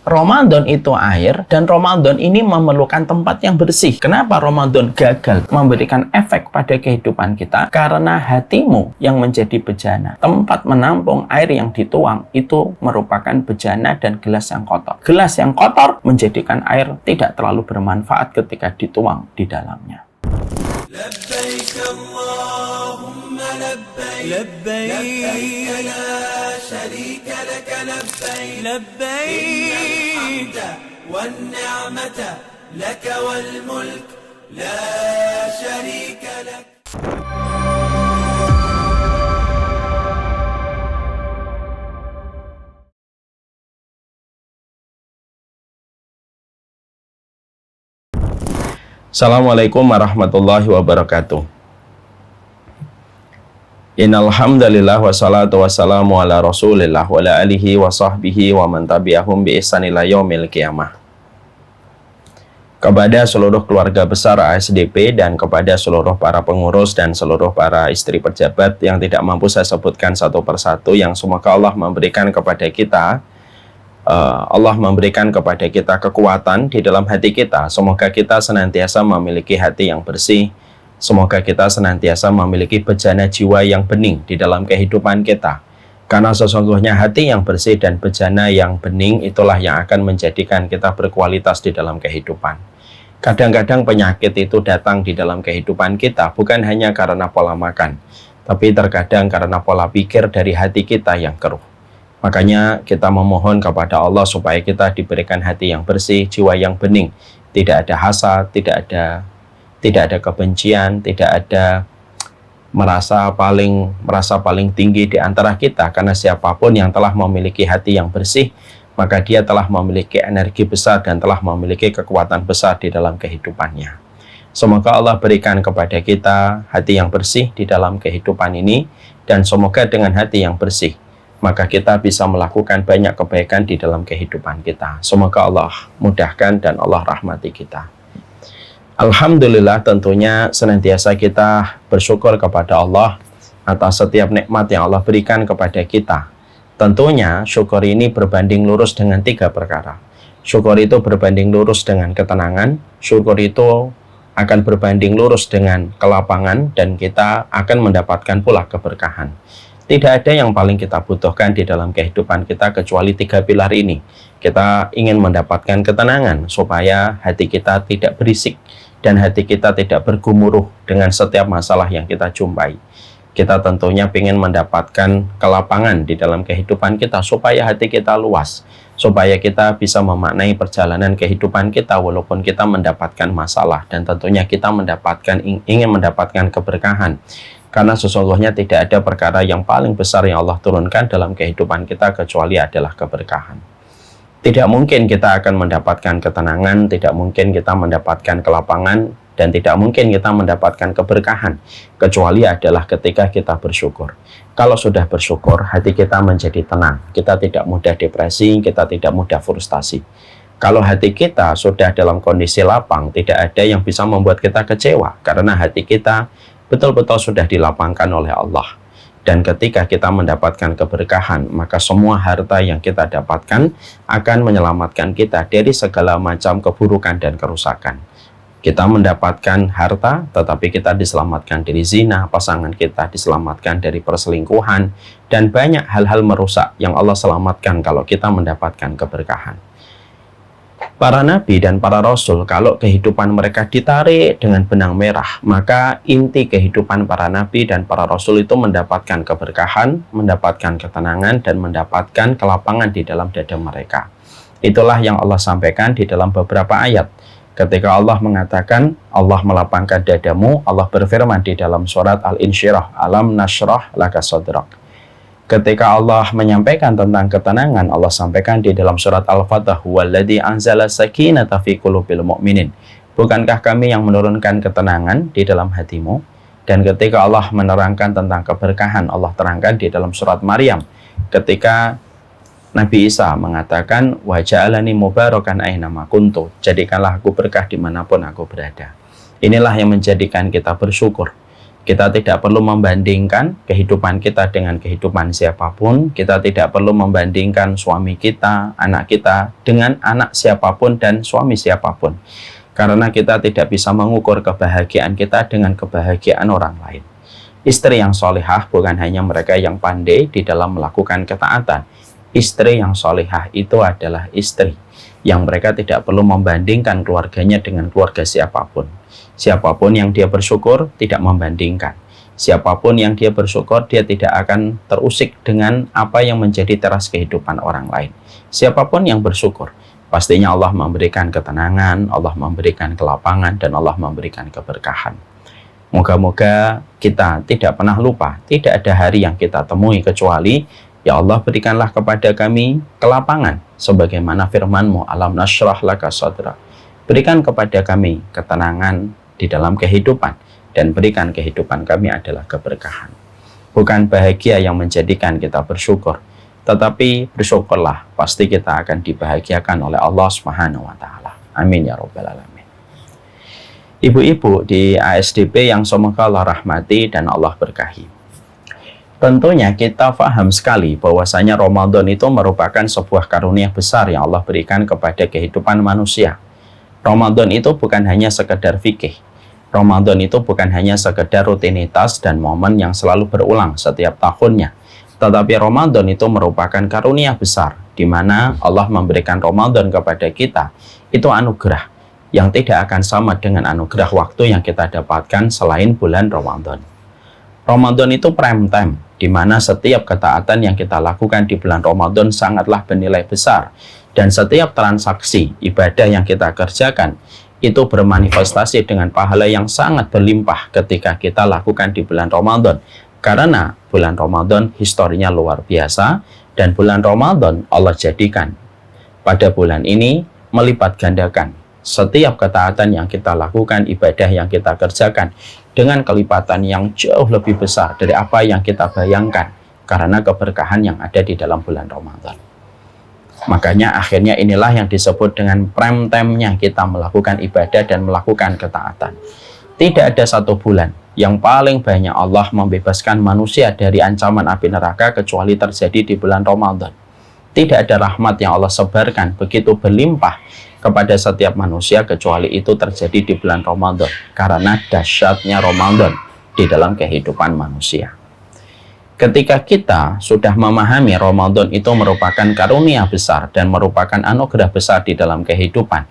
Ramadan itu air, dan Ramadan ini memerlukan tempat yang bersih. Kenapa Ramadan gagal memberikan efek pada kehidupan kita? Karena hatimu yang menjadi bejana. Tempat menampung air yang dituang itu merupakan bejana dan gelas yang kotor. Gelas yang kotor menjadikan air tidak terlalu bermanfaat ketika dituang di dalamnya. لبيك اللهم لبيك لبيك لا شريك لك لبيك لبيك الحمد والنعمة لك والملك لا شريك لك. Assalamualaikum warahmatullahi wabarakatuh. Innal hamdalillah wassalatu wassalamu ala Rasulillah wa ala alihi wa sahbihi wa man tabi'ahum bi ihsan ila yaumil qiyamah. Kepada seluruh keluarga besar ASDP dan kepada seluruh para pengurus dan seluruh para istri pejabat yang tidak mampu saya sebutkan satu persatu, yang semoga Allah memberikan kepada kita kekuatan di dalam hati kita. Semoga kita senantiasa memiliki hati yang bersih. Semoga kita senantiasa memiliki bejana jiwa yang bening di dalam kehidupan kita. Karena sesungguhnya hati yang bersih dan bejana yang bening itulah yang akan menjadikan kita berkualitas di dalam kehidupan. Kadang-kadang penyakit itu datang di dalam kehidupan kita bukan hanya karena pola makan, tapi terkadang karena pola pikir dari hati kita yang keruh. Makanya kita memohon kepada Allah supaya kita diberikan hati yang bersih, jiwa yang bening. Tidak ada hasad, tidak ada kebencian, tidak ada merasa paling tinggi di antara kita. Karena siapapun yang telah memiliki hati yang bersih, maka dia telah memiliki energi besar dan telah memiliki kekuatan besar di dalam kehidupannya. Semoga Allah berikan kepada kita hati yang bersih di dalam kehidupan ini, dan semoga dengan hati yang bersih maka kita bisa melakukan banyak kebaikan di dalam kehidupan kita. Semoga Allah mudahkan dan Allah rahmati kita. Alhamdulillah, tentunya senantiasa kita bersyukur kepada Allah atas setiap nikmat yang Allah berikan kepada kita. Tentunya syukur ini berbanding lurus dengan 3 perkara. Syukur itu berbanding lurus dengan ketenangan, syukur itu akan berbanding lurus dengan kelapangan, dan kita akan mendapatkan pula keberkahan. Tidak ada yang paling kita butuhkan di dalam kehidupan kita kecuali 3 pilar ini. Kita ingin mendapatkan ketenangan supaya hati kita tidak berisik dan hati kita tidak bergumuruh dengan setiap masalah yang kita jumpai. Kita tentunya ingin mendapatkan kelapangan di dalam kehidupan kita supaya hati kita luas, supaya kita bisa memaknai perjalanan kehidupan kita walaupun kita mendapatkan masalah, dan tentunya kita ingin mendapatkan keberkahan. Karena sesungguhnya tidak ada perkara yang paling besar yang Allah turunkan dalam kehidupan kita kecuali adalah keberkahan. Tidak mungkin kita akan mendapatkan ketenangan, tidak mungkin kita mendapatkan kelapangan, dan tidak mungkin kita mendapatkan keberkahan kecuali adalah ketika kita bersyukur. Kalau sudah bersyukur, hati kita menjadi tenang. Kita tidak mudah depresi, kita tidak mudah frustasi. Kalau hati kita sudah dalam kondisi lapang, tidak ada yang bisa membuat kita kecewa karena hati kita betul-betul sudah dilapangkan oleh Allah. Dan ketika kita mendapatkan keberkahan, maka semua harta yang kita dapatkan akan menyelamatkan kita dari segala macam keburukan dan kerusakan. Kita mendapatkan harta, tetapi kita diselamatkan dari zina, pasangan kita diselamatkan dari perselingkuhan, dan banyak hal-hal merusak yang Allah selamatkan kalau kita mendapatkan keberkahan. Para nabi dan para rasul, kalau kehidupan mereka ditarik dengan benang merah, maka inti kehidupan para nabi dan para rasul itu mendapatkan keberkahan, mendapatkan ketenangan, dan mendapatkan kelapangan di dalam dada mereka. Itulah yang Allah sampaikan di dalam beberapa ayat. Ketika Allah mengatakan, Allah melapangkan dadamu, Allah berfirman di dalam surat Al-Insyirah, Alam nashrah laka sadrak. Ketika Allah menyampaikan tentang ketenangan, Allah sampaikan di dalam surat Al-Fatah, Huwaladzi anzala sakinata fi qulubil mu'minin. Bukankah kami yang menurunkan ketenangan di dalam hatimu? Dan ketika Allah menerangkan tentang keberkahan, Allah terangkan di dalam surat Maryam. Ketika Nabi Isa mengatakan, Wa ja'alani mubarakan ainama kuntu. Jadikanlah aku berkah dimanapun aku berada. Inilah yang menjadikan kita bersyukur. Kita tidak perlu membandingkan kehidupan kita dengan kehidupan siapapun. Kita tidak perlu membandingkan suami kita, anak kita dengan anak siapapun dan suami siapapun. Karena kita tidak bisa mengukur kebahagiaan kita dengan kebahagiaan orang lain. Istri yang solihah bukan hanya mereka yang pandai di dalam melakukan ketaatan. Istri yang solihah itu adalah istri yang mereka tidak perlu membandingkan keluarganya dengan keluarga siapapun. Siapapun yang dia bersyukur tidak membandingkan. Siapapun yang dia bersyukur, dia tidak akan terusik dengan apa yang menjadi teras kehidupan orang lain. Siapapun yang bersyukur, pastinya Allah memberikan ketenangan, Allah memberikan kelapangan, dan Allah memberikan keberkahan. Moga-moga kita tidak pernah lupa, tidak ada hari yang kita temui kecuali, ya Allah berikanlah kepada kami kelapangan, sebagaimana firman-Mu, alam nasyrah laka sadra. Berikan kepada kami ketenangan di dalam kehidupan, dan berikan kehidupan kami adalah keberkahan. Bukan bahagia yang menjadikan kita bersyukur, tetapi bersyukurlah, pasti kita akan dibahagiakan oleh Allah Subhanahu wa Ta'ala. Amin ya Rabbal Alamin. Ibu-ibu di ASDP yang semoga Allah rahmati dan Allah berkahi. Tentunya kita paham sekali bahwasanya Ramadan itu merupakan sebuah karunia besar yang Allah berikan kepada kehidupan manusia. Ramadan itu bukan hanya sekedar fikih. Ramadan itu bukan hanya sekedar rutinitas dan momen yang selalu berulang setiap tahunnya. Tetapi Ramadan itu merupakan karunia besar, di mana Allah memberikan Ramadan kepada kita. Itu anugerah yang tidak akan sama dengan anugerah waktu yang kita dapatkan selain bulan Ramadan. Ramadan itu prime time, di mana setiap ketaatan yang kita lakukan di bulan Ramadan sangatlah bernilai besar. Dan setiap transaksi ibadah yang kita kerjakan itu bermanifestasi dengan pahala yang sangat berlimpah ketika kita lakukan di bulan Ramadan. Karena bulan Ramadan historinya luar biasa, dan bulan Ramadan Allah jadikan pada bulan ini melipat gandakan setiap ketaatan yang kita lakukan, ibadah yang kita kerjakan dengan kelipatan yang jauh lebih besar dari apa yang kita bayangkan karena keberkahan yang ada di dalam bulan Ramadan. Makanya akhirnya inilah yang disebut dengan prime time-nya kita melakukan ibadah dan melakukan ketaatan. Tidak ada satu bulan yang paling banyak Allah membebaskan manusia dari ancaman api neraka kecuali terjadi di bulan Ramadan. Tidak ada rahmat yang Allah sebarkan begitu berlimpah kepada setiap manusia kecuali itu terjadi di bulan Ramadan. Karena dahsyatnya Ramadan di dalam kehidupan manusia. Ketika kita sudah memahami Ramadan itu merupakan karunia besar dan merupakan anugerah besar di dalam kehidupan,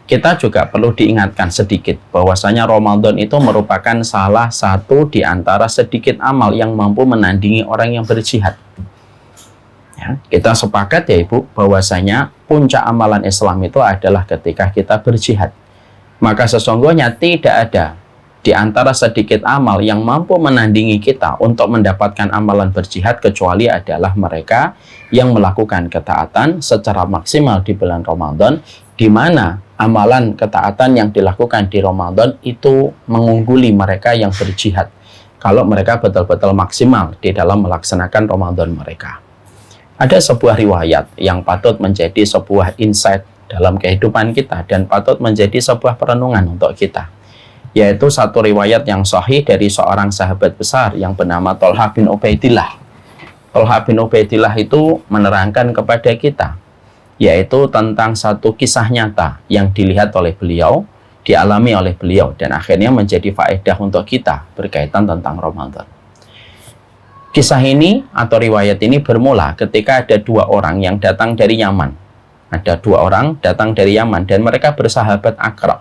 kita juga perlu diingatkan sedikit bahwasanya Ramadan itu merupakan salah satu di antara sedikit amal yang mampu menandingi orang yang berjihad. Ya, kita sepakat ya Ibu, bahwasanya puncak amalan Islam itu adalah ketika kita berjihad. Maka sesungguhnya tidak ada di antara sedikit amal yang mampu menandingi kita untuk mendapatkan amalan berjihad kecuali adalah mereka yang melakukan ketaatan secara maksimal di bulan Ramadan, di mana amalan ketaatan yang dilakukan di Ramadan itu mengungguli mereka yang berjihad kalau mereka betul-betul maksimal di dalam melaksanakan Ramadan mereka. Ada sebuah riwayat yang patut menjadi sebuah insight dalam kehidupan kita dan patut menjadi sebuah perenungan untuk kita, yaitu satu riwayat yang sahih dari seorang sahabat besar yang bernama Thalhah bin Ubaidillah. Thalhah bin Ubaidillah itu menerangkan kepada kita, yaitu tentang satu kisah nyata yang dilihat oleh beliau, dialami oleh beliau, dan akhirnya menjadi faedah untuk kita berkaitan tentang Ramadan. Kisah ini atau riwayat ini bermula ketika ada dua orang yang datang dari Yaman. Ada dua orang datang dari Yaman dan mereka bersahabat akrab,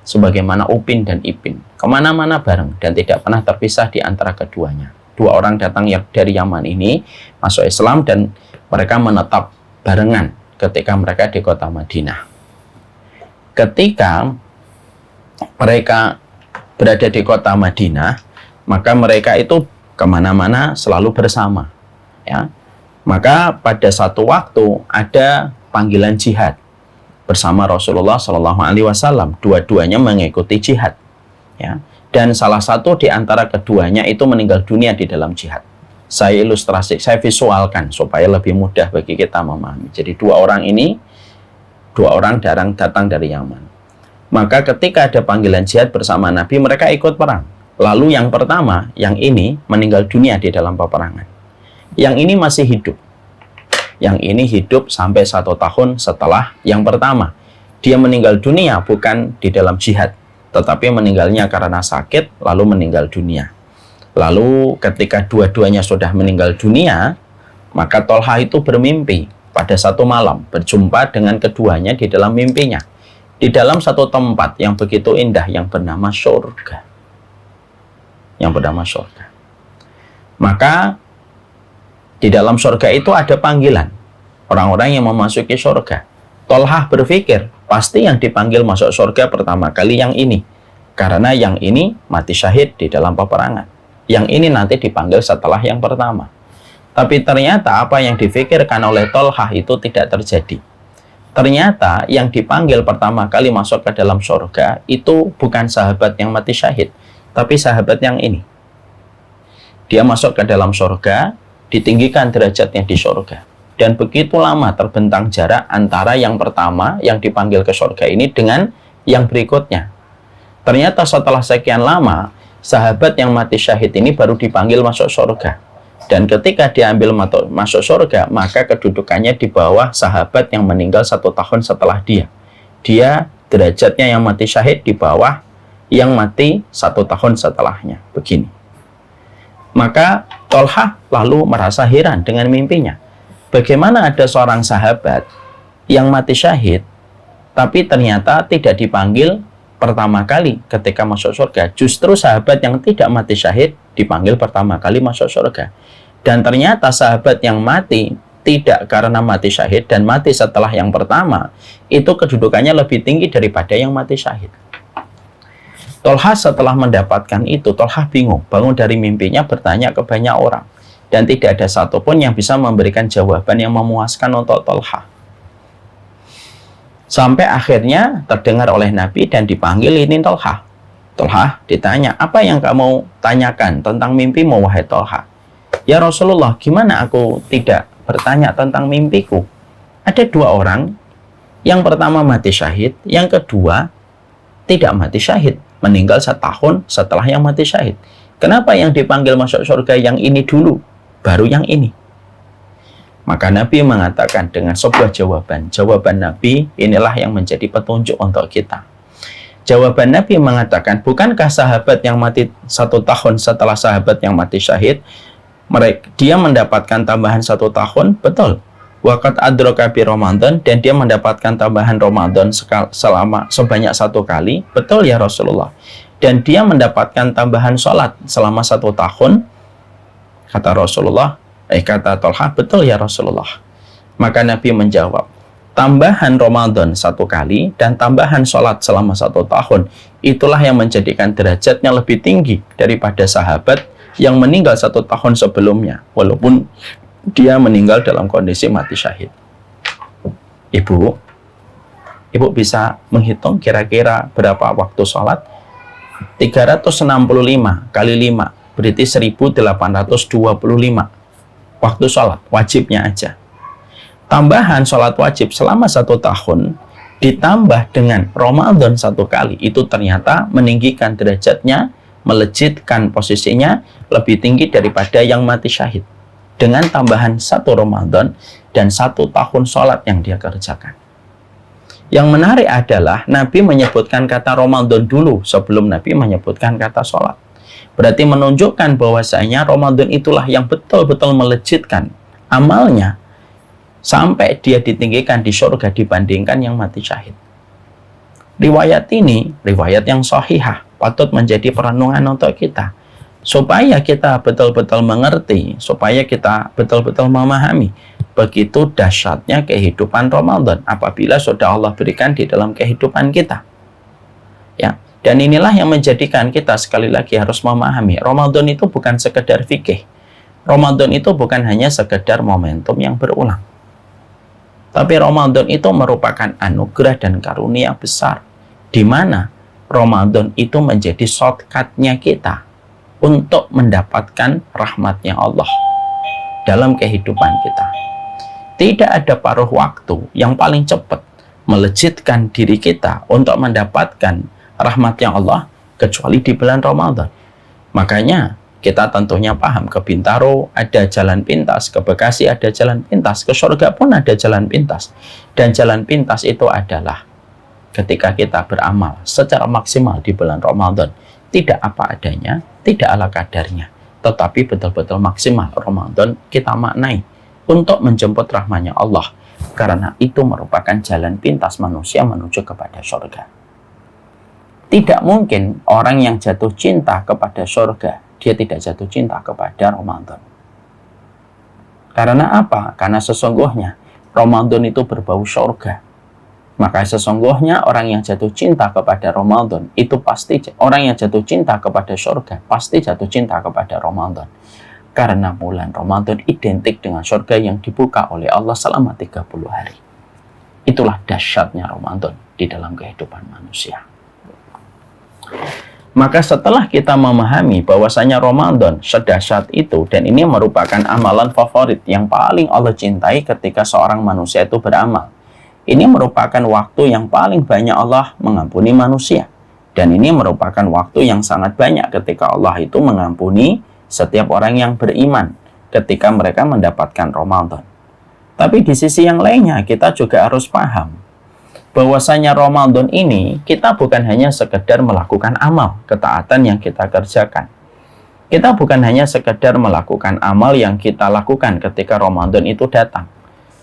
sebagaimana Upin dan Ipin, kemana-mana bareng dan tidak pernah terpisah di antara keduanya. Dua orang datang dari Yaman ini masuk Islam dan mereka menetap barengan ketika mereka di kota Madinah. Ketika mereka berada di kota Madinah, maka mereka itu kemana-mana selalu bersama. Ya. Maka pada satu waktu ada panggilan jihad bersama Rasulullah SAW. Dua-duanya mengikuti jihad. Ya. Dan salah satu di antara keduanya itu meninggal dunia di dalam jihad. Saya ilustrasi, saya visualkan supaya lebih mudah bagi kita memahami. Jadi dua orang datang dari Yaman. Maka ketika ada panggilan jihad bersama Nabi, mereka ikut perang. Lalu yang pertama, yang ini meninggal dunia di dalam peperangan. Yang ini masih hidup. Yang ini hidup sampai 1 tahun setelah yang pertama. Dia meninggal dunia bukan di dalam jihad, tetapi meninggalnya karena sakit, lalu meninggal dunia. Lalu ketika dua-duanya sudah meninggal dunia, maka Tolha itu bermimpi pada satu malam, berjumpa dengan keduanya di dalam mimpinya. Di dalam satu tempat yang begitu indah yang bernama surga. Yang bernama surga. Maka di dalam surga itu ada panggilan orang-orang yang memasuki surga. Tolha berpikir, pasti yang dipanggil masuk surga pertama kali yang ini. Karena yang ini mati syahid di dalam peperangan. Yang ini nanti dipanggil setelah yang pertama. Tapi ternyata apa yang difikirkan oleh Tolha itu tidak terjadi. Ternyata yang dipanggil pertama kali masuk ke dalam surga itu bukan sahabat yang mati syahid, tapi sahabat yang ini. Dia masuk ke dalam surga, ditinggikan derajatnya di surga. Dan begitu lama terbentang jarak antara yang pertama yang dipanggil ke surga ini dengan yang berikutnya. Ternyata setelah sekian lama, sahabat yang mati syahid ini baru dipanggil masuk surga. Dan ketika diambil masuk surga, maka kedudukannya di bawah sahabat yang meninggal 1 tahun setelah dia. Dia derajatnya yang mati syahid di bawah yang mati 1 tahun setelahnya. Begini. Maka Tolha lalu merasa heran dengan mimpinya. Bagaimana ada seorang sahabat yang mati syahid, tapi ternyata tidak dipanggil pertama kali ketika masuk surga. Justru sahabat yang tidak mati syahid dipanggil pertama kali masuk surga. Dan ternyata sahabat yang mati tidak karena mati syahid dan mati setelah yang pertama, itu kedudukannya lebih tinggi daripada yang mati syahid. Tolha setelah mendapatkan itu, Tolha bingung, bangun dari mimpinya bertanya ke banyak orang. Dan tidak ada satupun yang bisa memberikan jawaban yang memuaskan untuk Tolha. Sampai akhirnya terdengar oleh Nabi dan dipanggil ini Tolha. Tolha ditanya, apa yang kamu tanyakan tentang mimpimu, wahai Tolha? Ya Rasulullah, gimana aku tidak bertanya tentang mimpiku? Ada 2 orang, yang pertama mati syahid, yang kedua tidak mati syahid, meninggal 1 tahun setelah yang mati syahid. Kenapa yang dipanggil masuk surga yang ini dulu, baru yang ini? Maka Nabi mengatakan dengan sebuah jawaban. Jawaban Nabi inilah yang menjadi petunjuk untuk kita. Jawaban Nabi mengatakan, bukankah sahabat yang mati 1 tahun setelah sahabat yang mati syahid, dia mendapatkan tambahan 1 tahun? Betul. Waqad adraka bi Ramadan, dan dia mendapatkan tambahan Ramadan sebanyak 1 kali. Betul ya Rasulullah. Dan dia mendapatkan tambahan sholat selama 1 tahun. Kata Rasulullah, kata Tolha, betul ya Rasulullah. Maka Nabi menjawab, tambahan Ramadan 1 kali dan tambahan sholat selama 1 tahun, itulah yang menjadikan derajatnya lebih tinggi daripada sahabat yang meninggal 1 tahun sebelumnya, walaupun dia meninggal dalam kondisi mati syahid. Ibu bisa menghitung kira-kira berapa waktu sholat? 365 kali 5 berarti 1825 waktu sholat wajibnya aja. Tambahan sholat wajib selama 1 tahun ditambah dengan Ramadan 1 kali, itu ternyata meninggikan derajatnya, melejitkan posisinya lebih tinggi daripada yang mati syahid, dengan tambahan 1 Ramadan dan 1 tahun sholat yang dia kerjakan. Yang menarik adalah Nabi menyebutkan kata Ramadan dulu sebelum Nabi menyebutkan kata sholat. Berarti menunjukkan bahwasanya Ramadan itulah yang betul-betul melejitkan amalnya sampai dia ditinggikan di surga dibandingkan yang mati syahid. Riwayat ini, riwayat yang sahihah, patut menjadi perenungan untuk kita. Supaya kita betul-betul mengerti, supaya kita betul-betul memahami begitu dahsyatnya kehidupan Ramadan apabila sudah Allah berikan di dalam kehidupan kita. Ya, dan inilah yang menjadikan kita sekali lagi harus memahami Ramadan itu bukan sekedar fikih. Ramadan itu bukan hanya sekedar momentum yang berulang. Tapi Ramadan itu merupakan anugerah dan karunia besar, di mana Ramadan itu menjadi shortcut-nya kita untuk mendapatkan rahmatnya Allah dalam kehidupan kita. Tidak ada paruh waktu yang paling cepat melejitkan diri kita untuk mendapatkan rahmatnya Allah kecuali di bulan Ramadan. Makanya kita tentunya paham, ke Bintaro ada jalan pintas, ke Bekasi ada jalan pintas, ke surga pun ada jalan pintas. Dan jalan pintas itu adalah ketika kita beramal secara maksimal di bulan Ramadan. Tidak apa adanya, tidak ala kadarnya, tetapi betul-betul maksimal Ramadan kita maknai untuk menjemput rahmanya Allah. Karena itu merupakan jalan pintas manusia menuju kepada surga. Tidak mungkin orang yang jatuh cinta kepada surga, dia tidak jatuh cinta kepada Ramadan. Karena apa? Karena sesungguhnya Ramadan itu berbau surga. Maka sesungguhnya orang yang jatuh cinta kepada Ramadan itu pasti, orang yang jatuh cinta kepada surga pasti jatuh cinta kepada Ramadan. Karena bulan Ramadan identik dengan surga yang dibuka oleh Allah selama 30 hari. Itulah dahsyatnya Ramadan di dalam kehidupan manusia. Maka setelah kita memahami bahwasanya Ramadan sedahsyat itu, dan ini merupakan amalan favorit yang paling Allah cintai ketika seorang manusia itu beramal. Ini merupakan waktu yang paling banyak Allah mengampuni manusia. Dan ini merupakan waktu yang sangat banyak ketika Allah itu mengampuni setiap orang yang beriman ketika mereka mendapatkan Ramadan. Tapi di sisi yang lainnya kita juga harus paham bahwasanya Ramadan ini kita bukan hanya sekedar melakukan amal ketaatan yang kita kerjakan. Kita bukan hanya sekedar melakukan amal yang kita lakukan ketika Ramadan itu datang.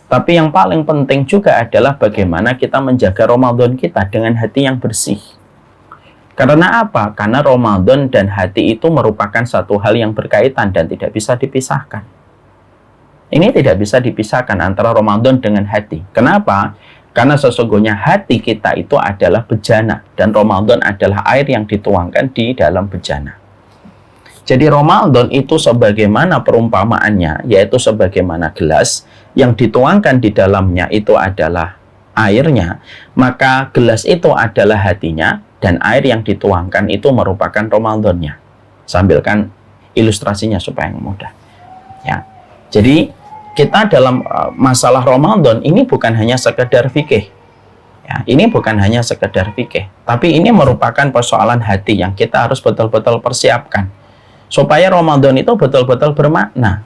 Tapi yang paling penting juga adalah bagaimana kita menjaga Ramadan kita dengan hati yang bersih. Karena apa? Karena Ramadan dan hati itu merupakan satu hal yang berkaitan dan tidak bisa dipisahkan. Ini tidak bisa dipisahkan antara Ramadan dengan hati. Kenapa? Karena sesungguhnya hati kita itu adalah bejana dan Ramadan adalah air yang dituangkan di dalam bejana. Jadi Ramadan itu sebagaimana perumpamaannya, yaitu sebagaimana gelas yang dituangkan di dalamnya itu adalah airnya, maka gelas itu adalah hatinya dan air yang dituangkan itu merupakan Ramadannya. Sambilkan ilustrasinya supaya mudah. Ya. Jadi kita dalam masalah Ramadan ini bukan hanya sekedar fikih. Ya, ini bukan hanya sekedar fikih, tapi ini merupakan persoalan hati yang kita harus betul-betul persiapkan supaya Ramadan itu betul-betul bermakna.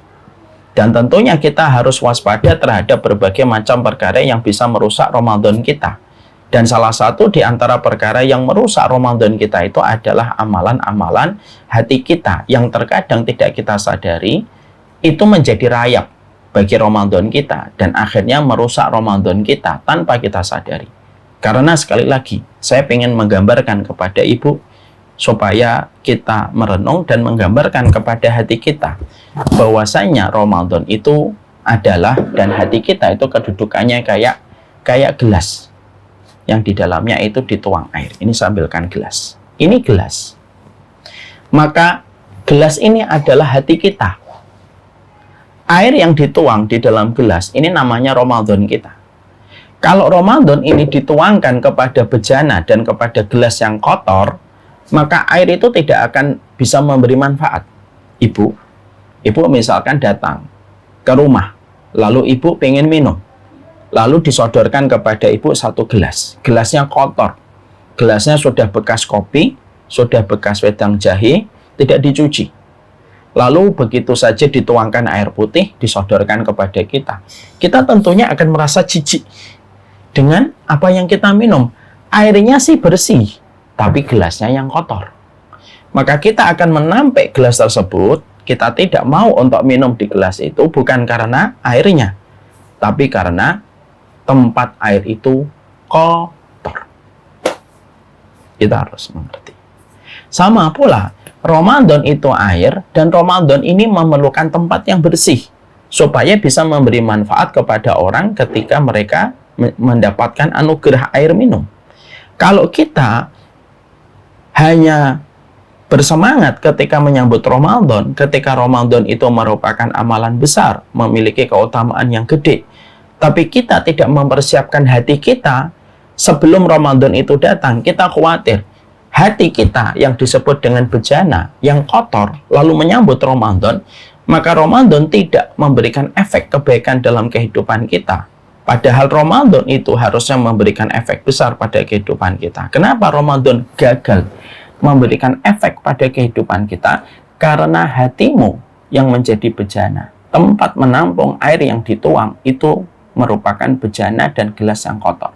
Dan tentunya kita harus waspada terhadap berbagai macam perkara yang bisa merusak Ramadan kita. Dan salah satu di antara perkara yang merusak Ramadan kita itu adalah amalan-amalan hati kita yang terkadang tidak kita sadari itu menjadi rayap bagi Ramadan kita dan akhirnya merusak Ramadan kita tanpa kita sadari. Karena sekali lagi, saya ingin menggambarkan kepada ibu supaya kita merenung dan menggambarkan kepada hati kita bahwasanya Ramadan itu adalah, dan hati kita itu kedudukannya kayak gelas yang di dalamnya itu dituang air. Ini sambilkan gelas. Ini gelas. Maka gelas ini adalah hati kita. Air yang dituang di dalam gelas ini namanya Ramadan kita. Kalau Ramadan ini dituangkan kepada bejana dan kepada gelas yang kotor, maka air itu tidak akan bisa memberi manfaat. Ibu misalkan datang ke rumah, lalu ibu pengen minum, lalu disodorkan kepada ibu satu gelas. Gelasnya kotor, gelasnya sudah bekas kopi, sudah bekas wedang jahe, tidak dicuci. Lalu begitu saja dituangkan air putih, disodorkan kepada kita. Kita tentunya akan merasa jijik dengan apa yang kita minum. Airnya sih bersih, tapi gelasnya yang kotor. Maka kita akan menampik gelas tersebut. Kita tidak mau untuk minum di gelas itu bukan karena airnya, tapi karena tempat air itu kotor. Kita harus mengerti. Sama pula, Ramadan itu air, dan Ramadan ini memerlukan tempat yang bersih supaya bisa memberi manfaat kepada orang ketika mereka mendapatkan anugerah air minum. Kalau kita hanya bersemangat ketika menyambut Ramadan, ketika Ramadan itu merupakan amalan besar, memiliki keutamaan yang gede, tapi kita tidak mempersiapkan hati kita sebelum Ramadan itu datang, kita khawatir hati kita yang disebut dengan bejana, yang kotor, lalu menyambut Ramadan, maka Ramadan tidak memberikan efek kebaikan dalam kehidupan kita. Padahal Ramadan itu harusnya memberikan efek besar pada kehidupan kita. Kenapa Ramadan gagal memberikan efek pada kehidupan kita karena hatimu yang menjadi bejana. Tempat menampung air yang dituang itu merupakan bejana dan gelas yang kotor.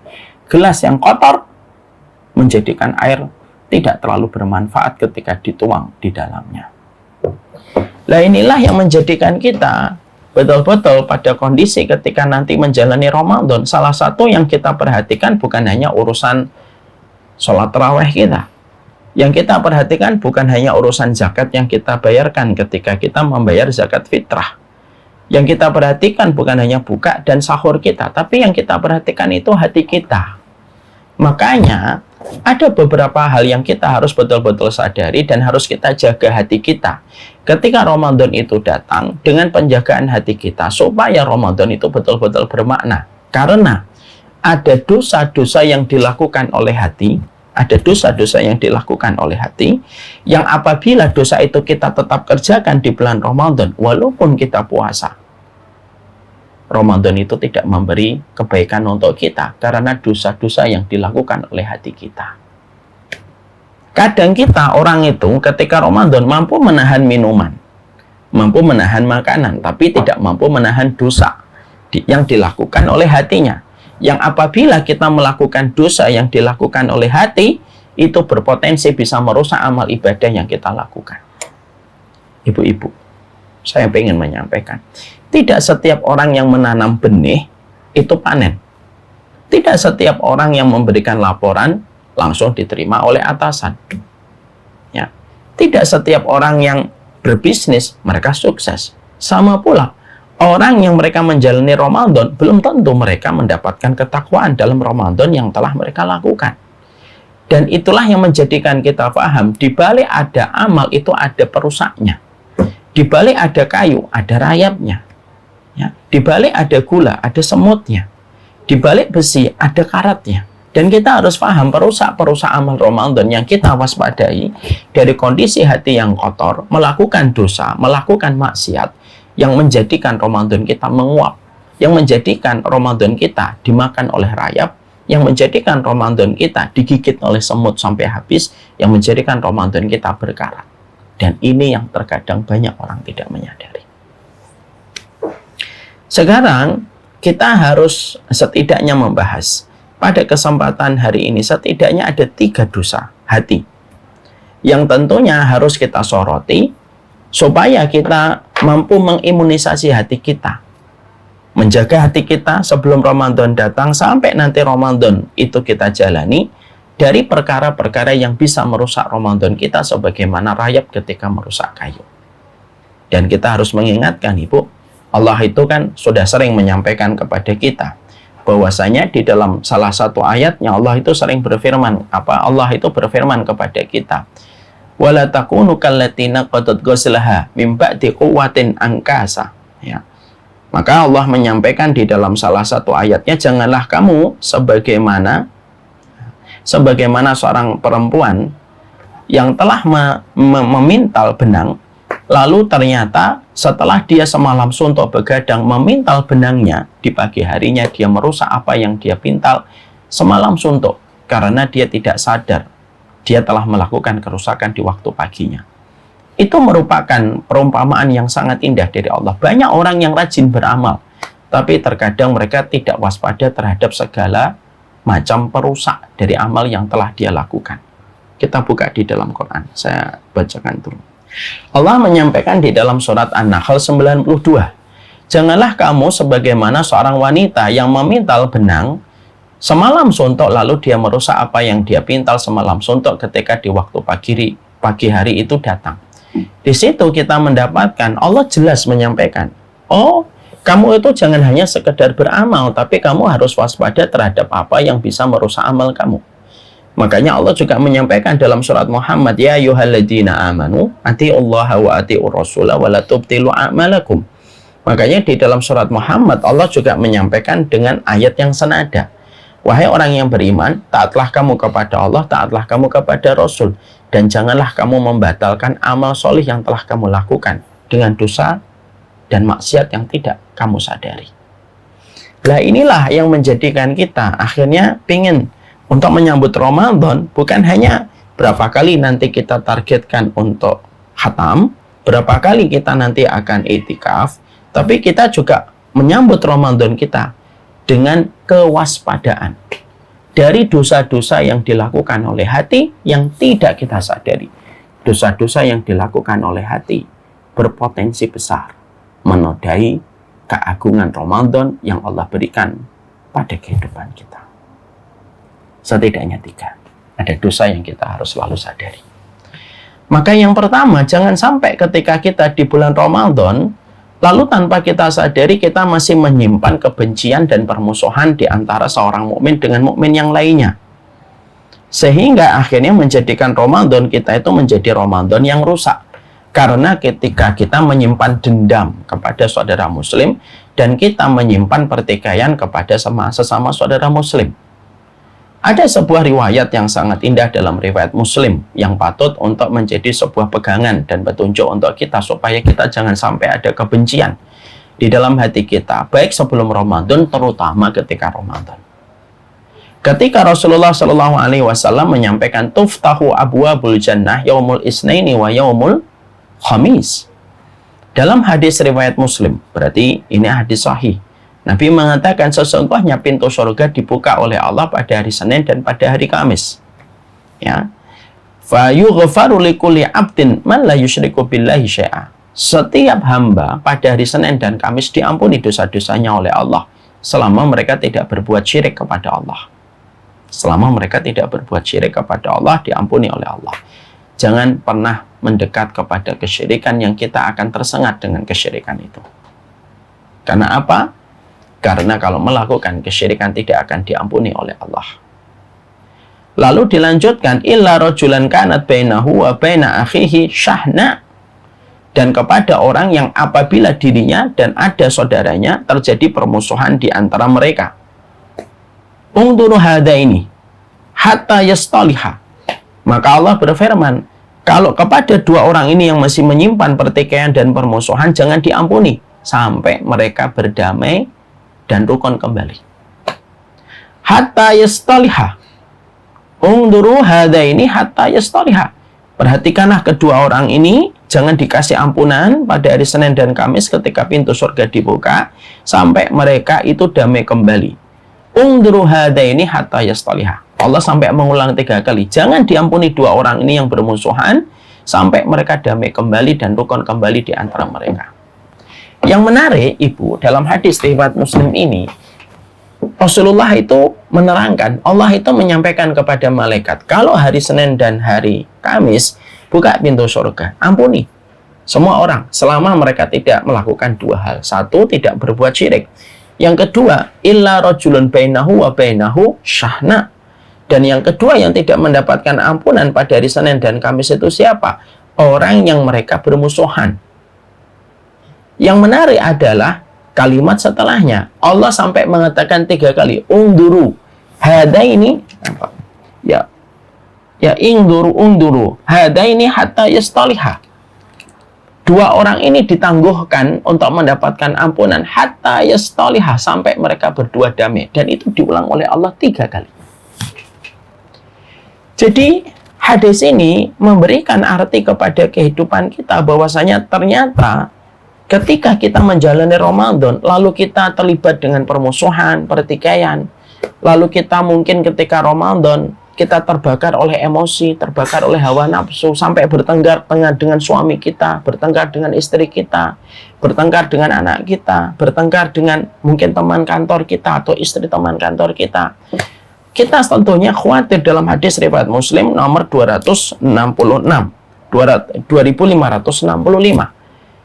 Gelas yang kotor menjadikan air tidak terlalu bermanfaat ketika dituang di dalamnya. Nah, inilah yang menjadikan kita betul-betul pada kondisi ketika nanti menjalani Ramadan, salah satu yang kita perhatikan bukan hanya urusan sholat tarawih kita. Yang kita perhatikan bukan hanya urusan zakat yang kita bayarkan ketika kita membayar zakat fitrah. Yang kita perhatikan bukan hanya buka dan sahur kita, tapi yang kita perhatikan itu hati kita. Makanya, ada beberapa hal yang kita harus betul-betul sadari dan harus kita jaga hati kita. Ketika Ramadan itu datang, dengan penjagaan hati kita, supaya Ramadan itu betul-betul bermakna. Karena ada dosa-dosa yang dilakukan oleh hati, yang apabila dosa itu kita tetap kerjakan di bulan Ramadan, walaupun kita puasa, Ramadan itu tidak memberi kebaikan untuk kita karena dosa-dosa yang dilakukan oleh hati kita. Kadang kita, orang itu ketika Ramadan mampu menahan minuman, mampu menahan makanan, tapi tidak mampu menahan dosa yang dilakukan oleh hatinya. Yang apabila kita melakukan dosa yang dilakukan oleh hati, itu berpotensi bisa merusak amal ibadah yang kita lakukan. Ibu-ibu, saya ingin menyampaikan, tidak setiap orang yang menanam benih itu panen. Tidak setiap orang yang memberikan laporan langsung diterima oleh atasan. Ya. Tidak setiap orang yang berbisnis mereka sukses. Sama pula, orang yang mereka menjalani Ramadan belum tentu mereka mendapatkan ketakwaan dalam Ramadan yang telah mereka lakukan. Dan itulah yang menjadikan kita paham, di balik ada amal itu ada perusaknya. Di balik ada kayu, ada rayapnya. Ya, di balik ada gula, ada semutnya. Di balik besi ada karatnya. Dan kita harus paham perusak amal Ramadan yang kita waspadai dari kondisi hati yang kotor, melakukan dosa, melakukan maksiat, yang menjadikan Ramadan kita menguap, yang menjadikan Ramadan kita dimakan oleh rayap, yang menjadikan Ramadan kita digigit oleh semut sampai habis, yang menjadikan Ramadan kita berkarat. Dan ini yang terkadang banyak orang tidak menyadari. Sekarang kita harus setidaknya membahas pada kesempatan hari ini setidaknya ada 3 dosa hati yang tentunya harus kita soroti supaya kita mampu mengimunisasi hati kita, menjaga hati kita sebelum Ramadan datang sampai nanti Ramadan itu kita jalani dari perkara-perkara yang bisa merusak Ramadan kita sebagaimana rayap ketika merusak kayu. Dan kita harus mengingatkan, Ibu, Allah itu kan sudah sering menyampaikan kepada kita bahwasanya di dalam salah satu ayatnya Allah itu sering berfirman, Allah itu berfirman kepada kita, wala takunu kallati naqadat ghazlaha mim ba'di quwwatin ankasa. Ya. Maka Allah menyampaikan di dalam salah satu ayatnya, janganlah kamu sebagaimana seorang perempuan yang telah memintal benang, lalu ternyata setelah dia semalam suntuk begadang memintal benangnya, di pagi harinya dia merusak apa yang dia pintal semalam suntuk karena dia tidak sadar dia telah melakukan kerusakan di waktu paginya. Itu merupakan perumpamaan yang sangat indah dari Allah. Banyak orang yang rajin beramal, tapi terkadang mereka tidak waspada terhadap segala macam perusak dari amal yang telah dia lakukan. Kita buka di dalam Quran, saya bacakan dulu. Allah menyampaikan di dalam surat An-Nahl 92, janganlah kamu sebagaimana seorang wanita yang memintal benang semalam suntuk lalu dia merusak apa yang dia pintal semalam suntuk ketika di waktu pagi hari itu datang. Di situ kita mendapatkan Allah jelas menyampaikan, oh, kamu itu jangan hanya sekedar beramal, tapi kamu harus waspada terhadap apa yang bisa merusak amal kamu. Makanya Allah juga menyampaikan dalam surat Muhammad, ya ayyuhalladzina amanu atiullaha wa atiur rasula wa la tubtilu a'malakum. Makanya di dalam surat Muhammad Allah juga menyampaikan dengan ayat yang senada. Wahai orang yang beriman, taatlah kamu kepada Allah, taatlah kamu kepada Rasul, dan janganlah kamu membatalkan amal solih yang telah kamu lakukan dengan dosa dan maksiat yang tidak kamu sadari. Nah, inilah yang menjadikan kita akhirnya pingin untuk menyambut Ramadan bukan hanya berapa kali nanti kita targetkan untuk khatam, berapa kali kita nanti akan itikaf, tapi kita juga menyambut Ramadan kita dengan kewaspadaan dari dosa-dosa yang dilakukan oleh hati yang tidak kita sadari. Dosa-dosa yang dilakukan oleh hati berpotensi besar menodai keagungan Ramadan yang Allah berikan pada kehidupan kita. Setidaknya 3. Ada dosa yang kita harus selalu sadari. Maka yang pertama, jangan sampai ketika kita di bulan Ramadan, lalu tanpa kita sadari kita masih menyimpan kebencian dan permusuhan di antara seorang mukmin dengan mukmin yang lainnya. Sehingga akhirnya menjadikan Ramadan kita itu menjadi Ramadan yang rusak. Karena ketika kita menyimpan dendam kepada saudara muslim dan kita menyimpan pertikaian kepada sesama saudara muslim. Ada sebuah riwayat yang sangat indah dalam riwayat Muslim yang patut untuk menjadi sebuah pegangan dan petunjuk untuk kita supaya kita jangan sampai ada kebencian di dalam hati kita, baik sebelum Ramadan terutama ketika Ramadan. Ketika Rasulullah Shallallahu Alaihi Wasallam menyampaikan tuftahu abwabul jannah yaumul isnaini wa yaumul khamis. Dalam hadis riwayat Muslim, berarti ini hadis sahih. Nabi mengatakan sesungguhnya pintu surga dibuka oleh Allah pada hari Senin dan pada hari Kamis. Ya. Fa yughfaru likulli 'abdin man la yusyriku billahi syai'a. Setiap hamba pada hari Senin dan Kamis diampuni dosa-dosanya oleh Allah selama mereka tidak berbuat syirik kepada Allah. Selama mereka tidak berbuat syirik kepada Allah, diampuni oleh Allah. Jangan pernah mendekat kepada kesyirikan yang kita akan tersengat dengan kesyirikan itu. Karena apa? Karena kalau melakukan kesyirikan tidak akan diampuni oleh Allah. Lalu dilanjutkan, illa rajulan kanat bainahu wa baina akhihi syahna. Dan kepada orang yang apabila dirinya dan ada saudaranya terjadi permusuhan di antara mereka. Ungduru hadaini hatta yastaliha. Maka Allah berfirman, kalau kepada dua orang ini yang masih menyimpan pertikaian dan permusuhan, jangan diampuni sampai mereka berdamai dan rukun kembali. Hatta yastaliha. Ungduru hadaini hatta yastaliha. Perhatikanlah kedua orang ini, jangan dikasih ampunan pada hari Senin dan Kamis ketika pintu surga dibuka sampai mereka itu damai kembali. Ungduru hadaini hatta yastaliha. Allah sampai mengulang 3 kali. Jangan diampuni dua orang ini yang bermusuhan sampai mereka damai kembali dan rukun kembali di antara mereka. Yang menarik, Ibu, dalam hadis riwayat Muslim ini, Rasulullah itu menerangkan, Allah itu menyampaikan kepada malaikat, kalau hari Senin dan hari Kamis, buka pintu surga, ampuni semua orang, selama mereka tidak melakukan 2 hal. 1, tidak berbuat syirik. Yang kedua, illa rajulun bainahu wa bainahu syahna. Dan yang kedua yang tidak mendapatkan ampunan pada hari Senin dan Kamis itu siapa? Orang yang mereka bermusuhan. Yang menarik adalah kalimat setelahnya. Allah sampai mengatakan 3 kali. Ungduru. Hadaini. Ya. Ya, ungduru. Hadaini hatta yastaliha. 2 orang ini ditangguhkan untuk mendapatkan ampunan. Hatta yastaliha. Sampai mereka berdua damai. Dan itu diulang oleh Allah 3 kali. Jadi, hadis ini memberikan arti kepada kehidupan kita bahwasanya ternyata ketika kita menjalani Ramadan, lalu kita terlibat dengan permusuhan, pertikaian, lalu kita mungkin ketika Ramadan, kita terbakar oleh emosi, terbakar oleh hawa nafsu, sampai bertengkar dengan suami kita, bertengkar dengan istri kita, bertengkar dengan anak kita, bertengkar dengan mungkin teman kantor kita atau istri teman kantor kita. Kita tentunya khawatir dalam hadis riwayat Muslim nomor 265.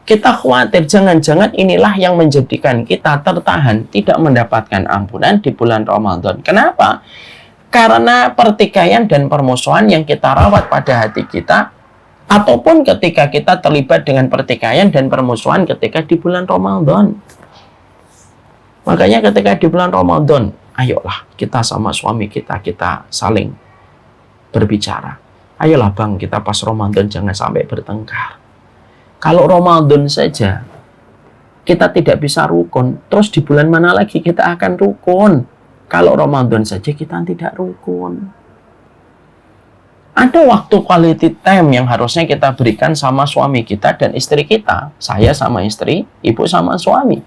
Kita khawatir jangan-jangan inilah yang menjadikan kita tertahan tidak mendapatkan ampunan di bulan Ramadan. Kenapa? Karena pertikaian dan permusuhan yang kita rawat pada hati kita, ataupun ketika kita terlibat dengan pertikaian dan permusuhan ketika di bulan Ramadan. Makanya ketika di bulan Ramadan, ayolah kita sama suami kita saling berbicara. Ayolah bang, kita pas Ramadan jangan sampai bertengkar. Kalau Ramadan saja kita tidak bisa rukun, terus di bulan mana lagi kita akan rukun? Kalau Ramadan saja kita tidak rukun. Ada waktu quality time yang harusnya kita berikan sama suami kita dan istri kita. Saya sama istri, ibu sama suami.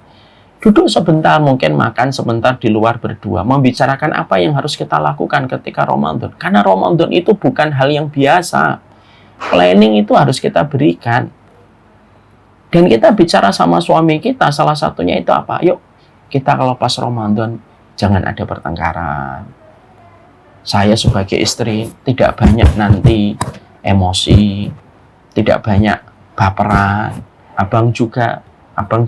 Duduk sebentar, mungkin makan sebentar di luar berdua. Membicarakan apa yang harus kita lakukan ketika Ramadan. Karena Ramadan itu bukan hal yang biasa. Planning itu harus kita berikan. Dan kita bicara sama suami kita, salah satunya itu apa? Yuk, kita kalau pas Ramadan, jangan ada pertengkaran. Saya sebagai istri tidak banyak nanti emosi, tidak banyak baperan. Abang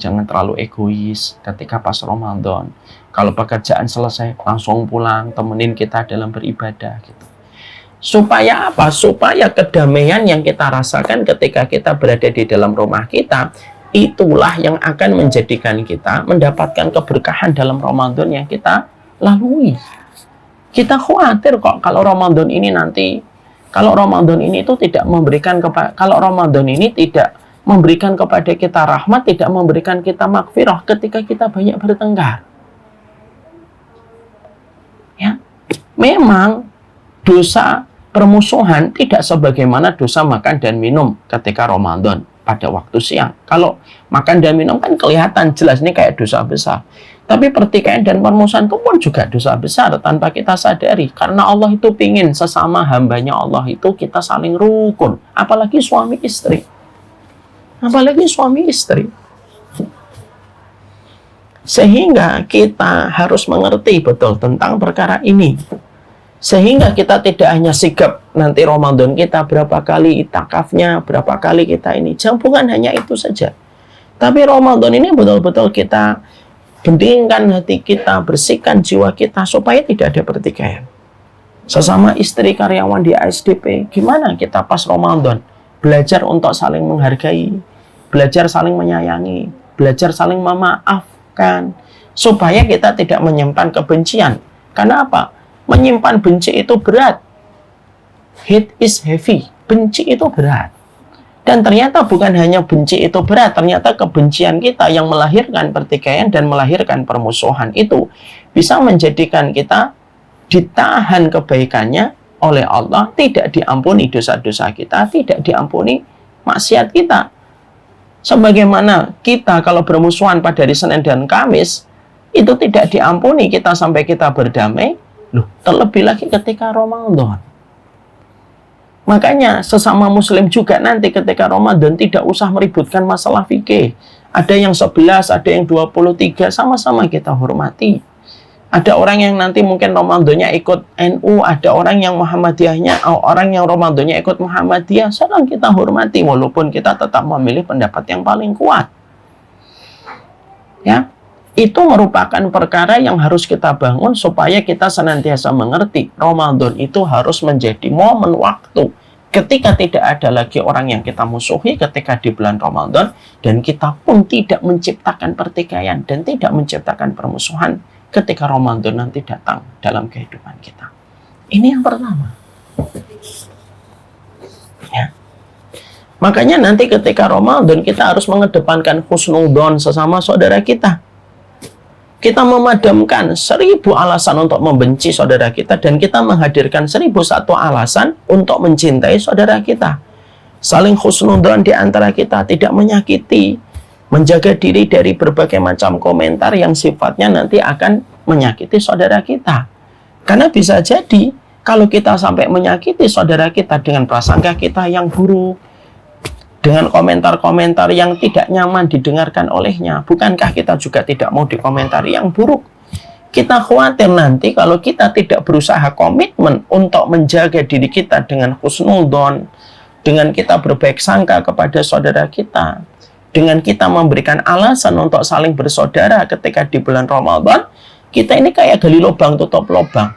jangan terlalu egois ketika pas Ramadan. Kalau pekerjaan selesai, langsung pulang, temenin kita dalam beribadah gitu. Supaya apa? Supaya kedamaian yang kita rasakan ketika kita berada di dalam rumah kita, itulah yang akan menjadikan kita mendapatkan keberkahan dalam Ramadan yang kita lalui. Kita khawatir kok kalau Ramadan ini itu tidak memberikan kepada kita rahmat, tidak memberikan kita magfirah ketika kita banyak bertengkar. Ya. Memang dosa permusuhan tidak sebagaimana dosa makan dan minum ketika Ramadan pada waktu siang. Kalau makan dan minum kan kelihatan jelas ini kayak dosa besar. Tapi pertikaian dan permusuhan itu pun juga dosa besar tanpa kita sadari. Karena Allah itu pingin sesama hambanya Allah itu kita saling rukun. Apalagi suami istri. Sehingga kita harus mengerti betul tentang perkara ini. Sehingga kita tidak hanya sigap nanti Ramadan kita berapa kali itikafnya, berapa kali kita ini. Bukan hanya itu saja. Tapi Ramadan ini betul-betul kita beningkan hati kita, bersihkan jiwa kita supaya tidak ada pertikaian. Sesama istri karyawan di ASDP, gimana kita pas Ramadan? Belajar untuk saling menghargai, belajar saling menyayangi, belajar saling memaafkan, supaya kita tidak menyimpan kebencian. Karena apa? Menyimpan benci itu berat. Hate is heavy. Benci itu berat. Dan ternyata bukan hanya benci itu berat, ternyata kebencian kita yang melahirkan pertikaian dan melahirkan permusuhan itu bisa menjadikan kita ditahan kebaikannya oleh Allah, tidak diampuni dosa-dosa kita, tidak diampuni maksiat kita. Sebagaimana kita kalau bermusuhan pada hari Senin dan Kamis, itu tidak diampuni kita sampai kita berdamai, terlebih lagi ketika Ramadan. Makanya sesama muslim juga nanti ketika Ramadan tidak usah meributkan masalah fikih. Ada yang 11, ada yang 23, sama-sama kita hormati. Ada orang yang nanti mungkin Ramadannya ikut NU, ada orang yang Muhammadiyahnya, orang yang Ramadannya ikut Muhammadiyah, sedang kita hormati walaupun kita tetap memilih pendapat yang paling kuat. Ya. Itu merupakan perkara yang harus kita bangun supaya kita senantiasa mengerti Ramadan itu harus menjadi momen waktu ketika tidak ada lagi orang yang kita musuhi ketika di bulan Ramadan, dan kita pun tidak menciptakan pertikaian dan tidak menciptakan permusuhan ketika Ramadan nanti datang dalam kehidupan kita. Ini yang pertama. Ya. Makanya nanti ketika Ramadan kita harus mengedepankan husnudzon sesama saudara kita. Kita memadamkan 1000 alasan untuk membenci saudara kita, dan kita menghadirkan 1001 alasan untuk mencintai saudara kita. Saling husnudzon di antara kita, tidak menyakiti, menjaga diri dari berbagai macam komentar yang sifatnya nanti akan menyakiti saudara kita. Karena bisa jadi kalau kita sampai menyakiti saudara kita dengan prasangka kita yang buruk, dengan komentar-komentar yang tidak nyaman didengarkan olehnya, bukankah kita juga tidak mau dikomentari yang buruk? Kita khawatir nanti kalau kita tidak berusaha komitmen untuk menjaga diri kita dengan husnudzon, dengan kita berbaik sangka kepada saudara kita, dengan kita memberikan alasan untuk saling bersaudara ketika di bulan Ramadan, kita ini kayak gali lubang tutup lubang.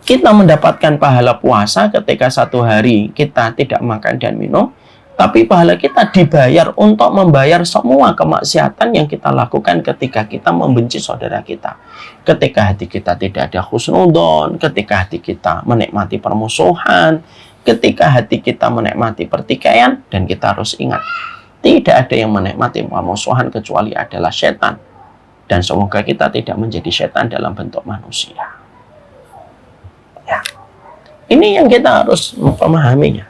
Kita mendapatkan pahala puasa ketika satu hari kita tidak makan dan minum, tapi pahala kita dibayar untuk membayar semua kemaksiatan yang kita lakukan ketika kita membenci saudara kita. Ketika hati kita tidak ada husnudzon, ketika hati kita menikmati permusuhan, ketika hati kita menikmati pertikaian, dan kita harus ingat, tidak ada yang menikmati permusuhan kecuali adalah setan. Dan semoga kita tidak menjadi setan dalam bentuk manusia. Ya. Ini yang kita harus memahaminya.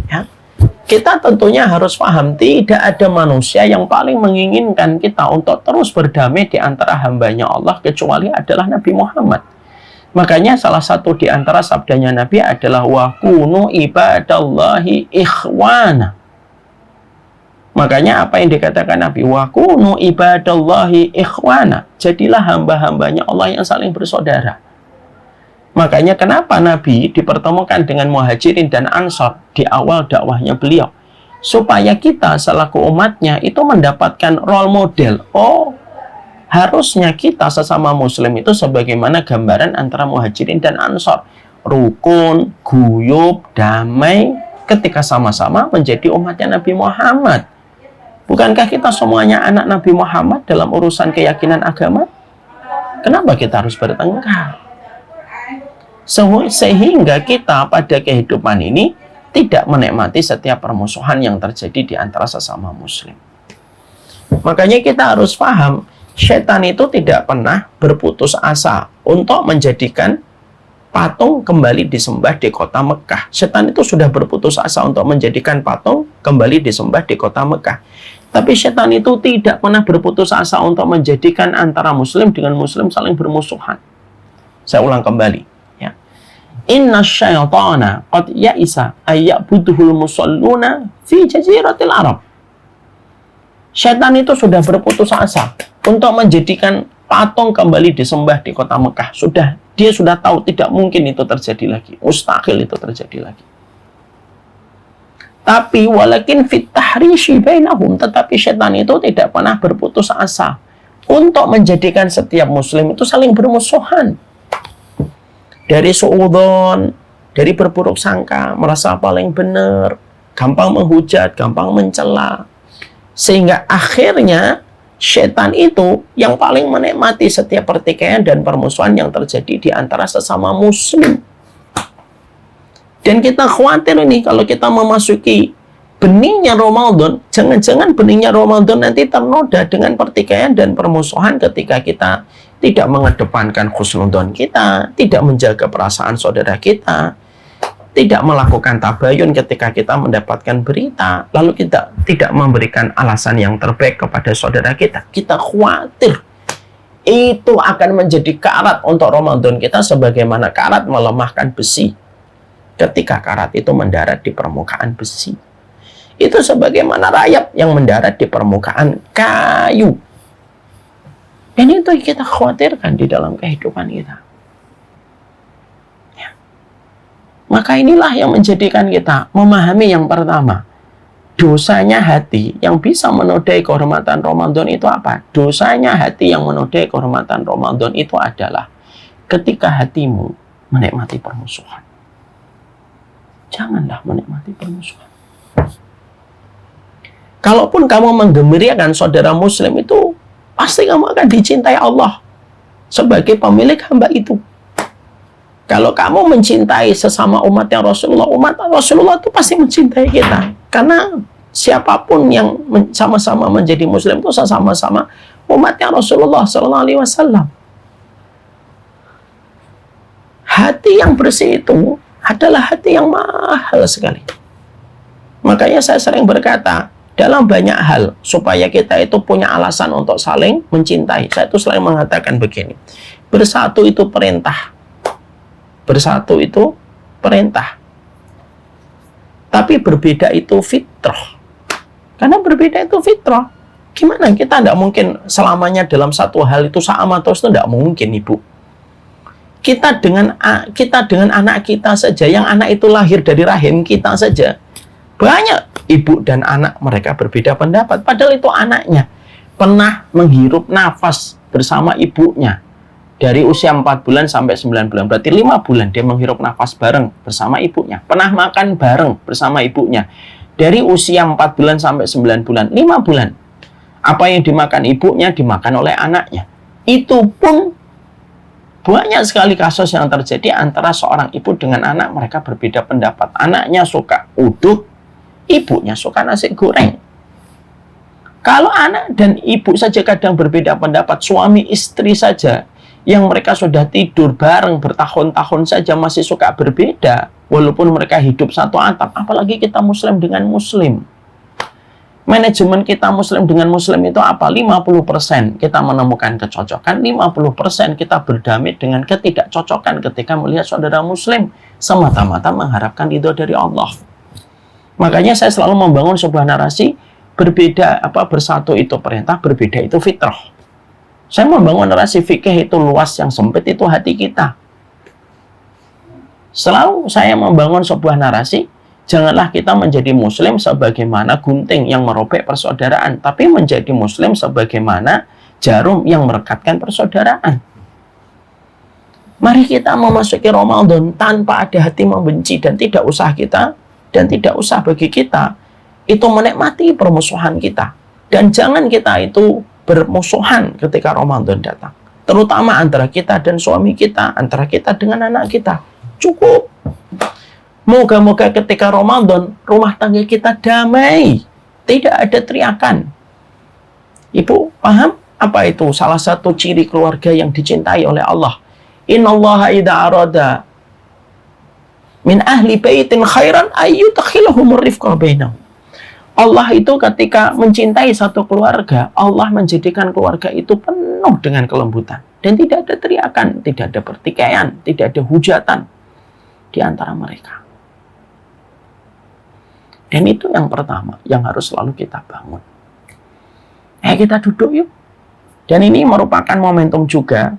Ya. Kita tentunya harus paham, tidak ada manusia yang paling menginginkan kita untuk terus berdamai di antara hambanya Allah kecuali adalah Nabi Muhammad. Makanya salah satu di antara sabdanya Nabi adalah wa kunu ibadallahi ikhwana. Makanya apa yang dikatakan Nabi, wa kunu ibadallahi ikhwana, jadilah hamba-hambanya Allah yang saling bersaudara. Makanya kenapa Nabi dipertemukan dengan Muhajirin dan Ansor di awal dakwahnya beliau, supaya kita selaku umatnya itu mendapatkan role model. Oh, harusnya kita sesama muslim itu sebagaimana gambaran antara Muhajirin dan Ansor, rukun, guyub, damai ketika sama-sama menjadi umatnya Nabi Muhammad. Bukankah kita semuanya anak Nabi Muhammad dalam urusan keyakinan agama? Kenapa kita harus bertengkar? Sehingga kita pada kehidupan ini tidak menikmati setiap permusuhan yang terjadi di antara sesama muslim. Makanya kita harus paham, setan itu tidak pernah berputus asa untuk menjadikan patung kembali disembah di kota Mekah. Setan itu sudah berputus asa untuk menjadikan patung kembali disembah di kota Mekah. Tapi setan itu tidak pernah berputus asa untuk menjadikan antara muslim dengan muslim saling bermusuhan. Saya ulang kembali. Ya. Inna syaitana qad ya'isa ayya'buduhul musalluna fi jaziratil Arab. Setan itu sudah berputus asa untuk menjadikan patung kembali disembah di kota Mekah. Dia sudah tahu tidak mungkin itu terjadi lagi. Mustahil itu terjadi lagi. Tapi walakin fit tahrishi bainahum, tetapi setan itu tidak pernah berputus asa untuk menjadikan setiap muslim itu saling bermusuhan. Dari suudzon, dari berburuk sangka, merasa paling benar, gampang menghujat, gampang mencela. Sehingga akhirnya setan itu yang paling menikmati setiap pertikaian dan permusuhan yang terjadi di antara sesama muslim. Dan kita khawatir ini kalau kita memasuki benihnya Ramadan, jangan-jangan benihnya Ramadan nanti ternoda dengan pertikaian dan permusuhan ketika kita tidak mengedepankan husnudzon kita, tidak menjaga perasaan saudara kita, tidak melakukan tabayun ketika kita mendapatkan berita, lalu kita tidak memberikan alasan yang terbaik kepada saudara kita. Kita khawatir itu akan menjadi karat untuk Ramadan kita sebagaimana karat melemahkan besi. Ketika karat itu mendarat di permukaan besi, itu sebagaimana rayap yang mendarat di permukaan kayu. Dan itu kita khawatirkan di dalam kehidupan kita. Ya. Maka inilah yang menjadikan kita memahami yang pertama, dosanya hati yang bisa menodai kehormatan Ramadan itu apa? Dosanya hati yang menodai kehormatan Ramadan itu adalah ketika hatimu menikmati permusuhan. Janganlah menikmati permusuhan. Kalaupun kamu menggembirakan saudara muslim itu, pasti kamu akan dicintai Allah sebagai pemilik hamba itu. Kalau kamu mencintai sesama umatnya Rasulullah, umat Rasulullah itu pasti mencintai kita. Karena siapapun yang sama-sama menjadi muslim itu sama-sama umatnya Rasulullah SAW. Hati yang bersih itu adalah hati yang mahal sekali. Makanya saya sering berkata, dalam banyak hal, supaya kita itu punya alasan untuk saling mencintai, saya itu selalu mengatakan begini, bersatu itu perintah. Bersatu itu perintah. Tapi berbeda itu fitrah. Karena berbeda itu fitrah. Gimana? Kita tidak mungkin selamanya dalam satu hal itu sama terus, itu tidak mungkin, Ibu. Kita dengan anak kita saja, yang anak itu lahir dari rahim kita saja, banyak ibu dan anak mereka berbeda pendapat, padahal itu anaknya pernah menghirup nafas bersama ibunya dari usia 4 bulan sampai 9 bulan, berarti 5 bulan dia menghirup nafas bareng bersama ibunya, pernah makan bareng bersama ibunya dari usia 4 bulan sampai 9 bulan, 5 bulan apa yang dimakan ibunya dimakan oleh anaknya. Itu pun banyak sekali kasus yang terjadi antara seorang ibu dengan anak, mereka berbeda pendapat. Anaknya suka uduk, ibunya suka nasi goreng. Kalau anak dan ibu saja kadang berbeda pendapat, suami istri saja yang mereka sudah tidur bareng bertahun-tahun saja masih suka berbeda, walaupun mereka hidup satu atap, apalagi kita muslim dengan muslim. Manajemen kita muslim dengan muslim itu apa? 50% kita menemukan kecocokan, 50% kita berdamai dengan ketidakcocokan ketika melihat saudara muslim, semata-mata mengharapkan ridho dari Allah. Makanya saya selalu membangun sebuah narasi, berbeda bersatu itu perintah, berbeda itu fitrah. Saya membangun narasi fikih itu luas, yang sempit itu hati kita. Selalu saya membangun sebuah narasi, janganlah kita menjadi muslim sebagaimana gunting yang merobek persaudaraan, tapi menjadi muslim sebagaimana jarum yang merekatkan persaudaraan. Mari kita memasuki Ramadan tanpa ada hati membenci, dan tidak usah bagi kita itu menikmati permusuhan kita. Dan jangan kita itu bermusuhan ketika Ramadan datang, terutama antara kita dan suami kita, antara kita dengan anak kita. Cukup. Moga-moga ketika Ramadan rumah tangga kita damai, tidak ada teriakan. Ibu paham apa itu salah satu ciri keluarga yang dicintai oleh Allah? Innallaha idza arada min ahli baitin khairan ayyudkhilahumur rifqa bainahum. Allah itu ketika mencintai satu keluarga, Allah menjadikan keluarga itu penuh dengan kelembutan, dan tidak ada teriakan, tidak ada pertikaian, tidak ada hujatan di antara mereka. Dan itu yang pertama yang harus selalu kita bangun. Kita duduk yuk. Dan ini merupakan momentum juga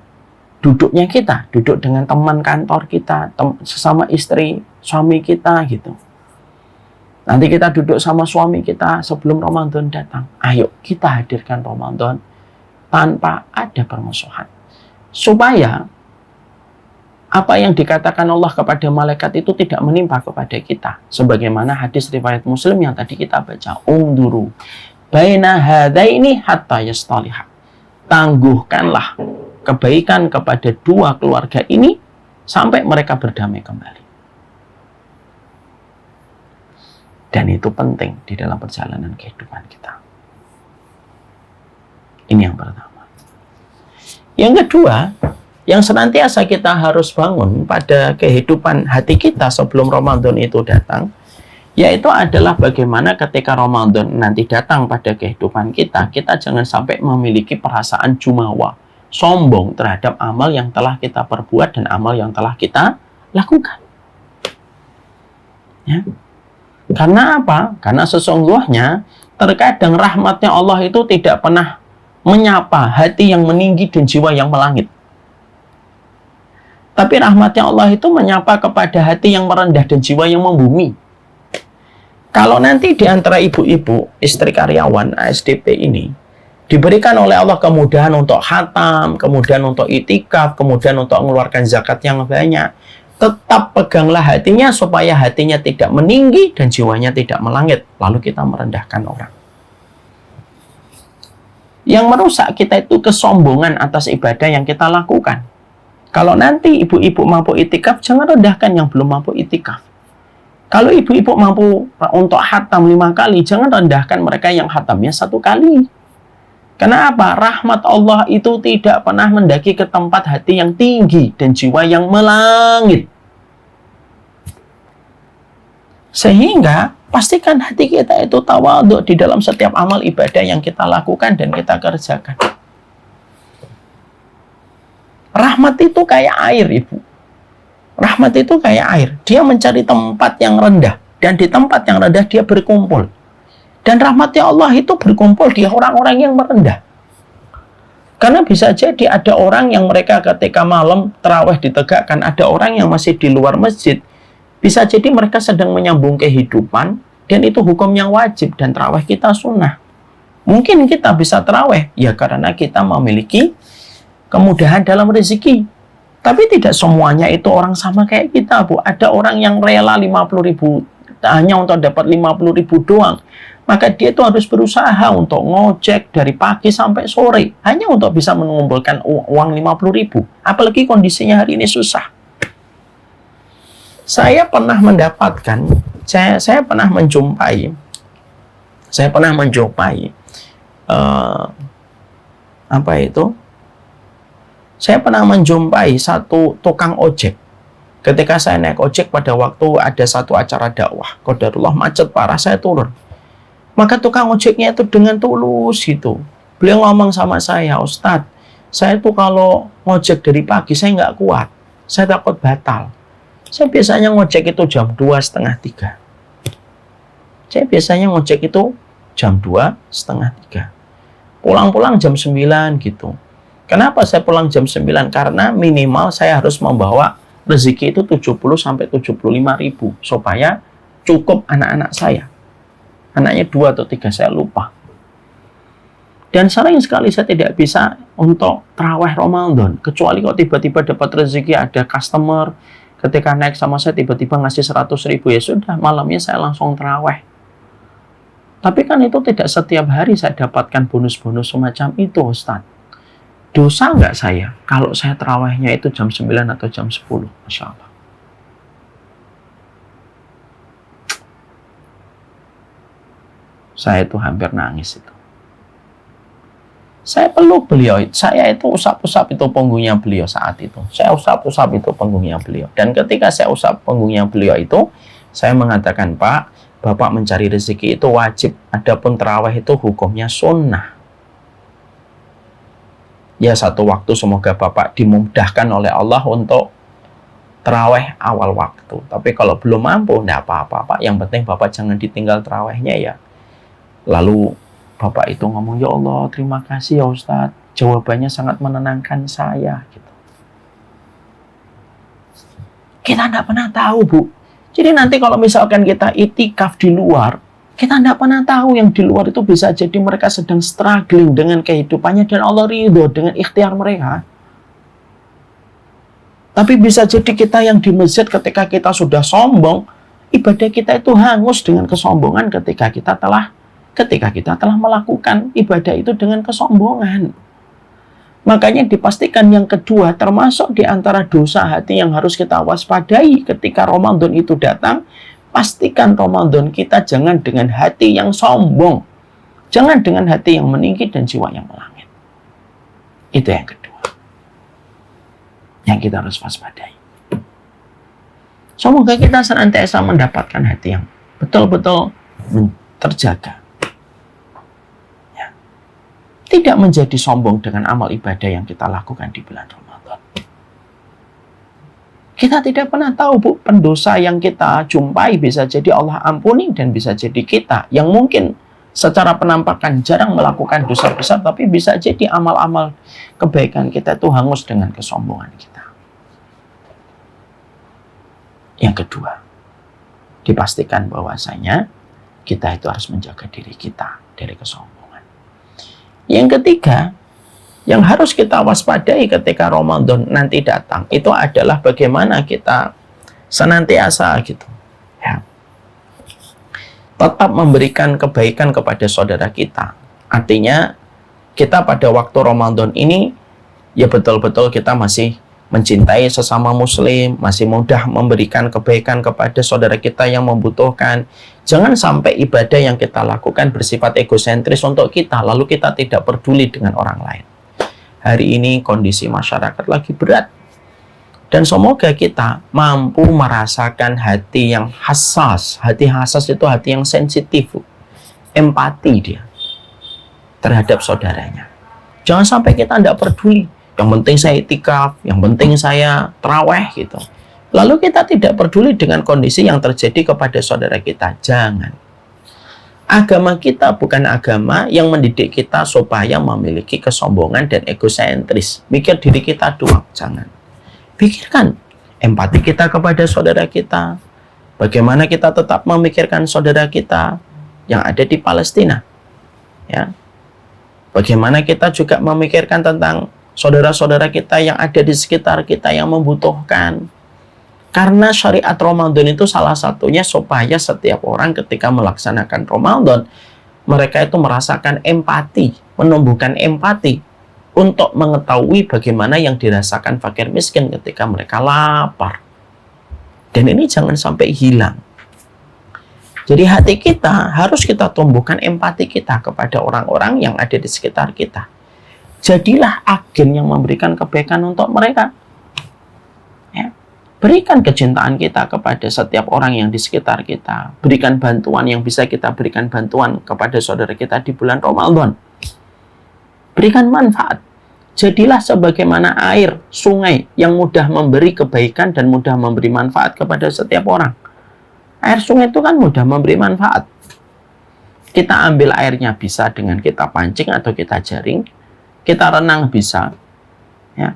duduknya kita, duduk dengan teman kantor kita, sesama istri, suami kita gitu. Nanti kita duduk sama suami kita sebelum Ramadan datang. Ayo kita hadirkan Ramadan tanpa ada permusuhan. Supaya apa yang dikatakan Allah kepada malaikat itu tidak menimpa kepada kita. Sebagaimana hadis riwayat Muslim yang tadi kita baca. Ungduru baina hadaini hatta yastaliha. Tangguhkanlah kebaikan kepada dua keluarga ini sampai mereka berdamai kembali. Dan itu penting di dalam perjalanan kehidupan kita. Ini yang pertama. Yang kedua, yang senantiasa kita harus bangun pada kehidupan hati kita sebelum Ramadan itu datang, yaitu adalah bagaimana ketika Ramadan nanti datang pada kehidupan kita, kita jangan sampai memiliki perasaan jumawa, sombong terhadap amal yang telah kita perbuat dan amal yang telah kita lakukan. Ya. Karena apa? Karena sesungguhnya terkadang rahmatnya Allah itu tidak pernah menyapa hati yang meninggi dan jiwa yang melangit. Tapi rahmatnya Allah itu menyapa kepada hati yang merendah dan jiwa yang membumi. Kalau nanti di antara ibu-ibu, istri karyawan ASDP ini, diberikan oleh Allah kemudahan untuk khatam, kemudian untuk itikaf, kemudian untuk mengeluarkan zakat yang banyak, tetap peganglah hatinya supaya hatinya tidak meninggi dan jiwanya tidak melangit. Lalu kita merendahkan orang. Yang merusak kita itu kesombongan atas ibadah yang kita lakukan. Kalau nanti ibu-ibu mampu itikaf, jangan rendahkan yang belum mampu itikaf. Kalau ibu-ibu mampu untuk khatam 5 kali, jangan rendahkan mereka yang khatamnya 1 kali. Kenapa? Rahmat Allah itu tidak pernah mendaki ke tempat hati yang tinggi dan jiwa yang melangit. Sehingga pastikan hati kita itu tawadhu di dalam setiap amal ibadah yang kita lakukan dan kita kerjakan. Rahmat itu kayak air, Ibu. Rahmat itu kayak air. Dia mencari tempat yang rendah, dan di tempat yang rendah dia berkumpul. Dan rahmatnya Allah itu berkumpul di orang-orang yang merendah. Karena bisa jadi ada orang yang mereka ketika malam tarawih ditegakkan, ada orang yang masih di luar masjid. Bisa jadi mereka sedang menyambung kehidupan, dan itu hukum yang wajib, dan tarawih kita sunnah. Mungkin kita bisa tarawih, ya karena kita memiliki kemudahan dalam rezeki. Tapi tidak semuanya itu orang sama kayak kita, Bu. Ada orang yang rela 50.000 hanya untuk dapat 50.000 doang. Maka dia itu harus berusaha untuk ngojek dari pagi sampai sore hanya untuk bisa mengumpulkan uang 50.000. Apalagi kondisinya hari ini susah. Saya pernah mendapatkan, saya pernah menjumpai Saya pernah menjumpai satu tukang ojek. Ketika saya naik ojek pada waktu ada satu acara dakwah, qadarullah macet parah, saya turun. Maka tukang ojeknya itu dengan tulus gitu. Beliau ngomong sama saya, Ustadz, saya tuh kalau ngojek dari pagi saya nggak kuat. Saya takut batal. Saya biasanya ngojek itu jam 2:30, 3. Saya biasanya ngojek itu jam 2:30, 3. Pulang-pulang jam 9 gitu. Kenapa saya pulang jam 9? Karena minimal saya harus membawa rezeki itu 70 sampai 75 ribu supaya cukup anak-anak saya. Anaknya 2 atau 3, saya lupa. Dan sering sekali saya tidak bisa untuk tarawih Ramadan, kecuali kalau tiba-tiba dapat rezeki, ada customer ketika naik sama saya tiba-tiba ngasih 100 ribu, ya sudah, malamnya saya langsung tarawih. Tapi kan itu tidak setiap hari saya dapatkan bonus-bonus semacam itu, Ustaz. Dosa nggak saya kalau saya tarawihnya itu jam 9 atau jam 10? Masya Allah. Saya itu hampir nangis itu. Saya peluk beliau. Saya itu usap-usap itu punggungnya beliau saat itu. Saya usap-usap itu punggungnya beliau. Dan ketika saya usap punggungnya beliau itu, saya mengatakan, Pak, Bapak mencari rezeki itu wajib. Adapun tarawih itu hukumnya sunnah. Ya, satu waktu semoga Bapak dimudahkan oleh Allah untuk tarawih awal waktu. Tapi kalau belum mampu, enggak apa-apa, Pak. Yang penting Bapak jangan ditinggal tarawihnya ya. Lalu Bapak itu ngomong, ya Allah, terima kasih ya Ustadz. Jawabannya sangat menenangkan saya. Gitu. Kita enggak pernah tahu, Bu. Jadi nanti kalau misalkan kita itikaf di luar, kita tidak pernah tahu yang di luar itu bisa jadi mereka sedang struggling dengan kehidupannya dan Allah ridho dengan ikhtiar mereka. Tapi bisa jadi kita yang di masjid ketika kita sudah sombong, ibadah kita itu hangus dengan kesombongan ketika kita telah melakukan ibadah itu dengan kesombongan. Makanya dipastikan yang kedua, termasuk di antara dosa hati yang harus kita waspadai ketika Ramadan itu datang, pastikan Ramadan kita jangan dengan hati yang sombong. Jangan dengan hati yang meninggi dan jiwa yang melangit. Itu yang kedua. Yang kita harus waspadai. Semoga kita senantiasa mendapatkan hati yang betul-betul terjaga. Ya. Tidak menjadi sombong dengan amal ibadah yang kita lakukan di bulan Ramadan. Kita tidak pernah tahu, Bu, pendosa yang kita jumpai bisa jadi Allah ampuni dan bisa jadi kita yang mungkin secara penampakan jarang melakukan dosa besar, tapi bisa jadi amal-amal kebaikan kita itu hangus dengan kesombongan kita. Yang kedua, dipastikan bahwasanya kita itu harus menjaga diri kita dari kesombongan. Yang ketiga, yang harus kita waspadai ketika Ramadan nanti datang, itu adalah bagaimana kita senantiasa gitu, ya, tetap memberikan kebaikan kepada saudara kita. Artinya, kita pada waktu Ramadan ini, ya betul-betul kita masih mencintai sesama muslim, masih mudah memberikan kebaikan kepada saudara kita yang membutuhkan. Jangan sampai ibadah yang kita lakukan bersifat egosentris untuk kita, lalu kita tidak peduli dengan orang lain. Hari ini kondisi masyarakat lagi berat. Dan semoga kita mampu merasakan hati yang hassas. Hati hassas itu hati yang sensitif. Empati dia terhadap saudaranya. Jangan sampai kita tidak peduli. Yang penting saya itikaf, yang penting saya tarawih gitu. Lalu kita tidak peduli dengan kondisi yang terjadi kepada saudara kita. Jangan. Agama kita bukan agama yang mendidik kita supaya memiliki kesombongan dan egosentris. Mikir diri kita doang, jangan. Pikirkan empati kita kepada saudara kita. Bagaimana kita tetap memikirkan saudara kita yang ada di Palestina. Ya. Bagaimana kita juga memikirkan tentang saudara-saudara kita yang ada di sekitar kita yang membutuhkan. Karena syariat Ramadan itu salah satunya supaya setiap orang ketika melaksanakan Ramadan, mereka itu merasakan empati, menumbuhkan empati untuk mengetahui bagaimana yang dirasakan fakir miskin ketika mereka lapar. Dan ini jangan sampai hilang. Jadi hati kita harus kita tumbuhkan empati kita kepada orang-orang yang ada di sekitar kita. Jadilah agen yang memberikan kebaikan untuk mereka. Ya. Berikan kecintaan kita kepada setiap orang yang di sekitar kita. Berikan bantuan yang bisa kita berikan bantuan kepada saudara kita di bulan Ramadan. Berikan manfaat. Jadilah sebagaimana air sungai yang mudah memberi kebaikan dan mudah memberi manfaat kepada setiap orang. Air sungai itu kan mudah memberi manfaat. Kita ambil airnya bisa dengan kita pancing atau kita jaring. Kita renang bisa. Ya.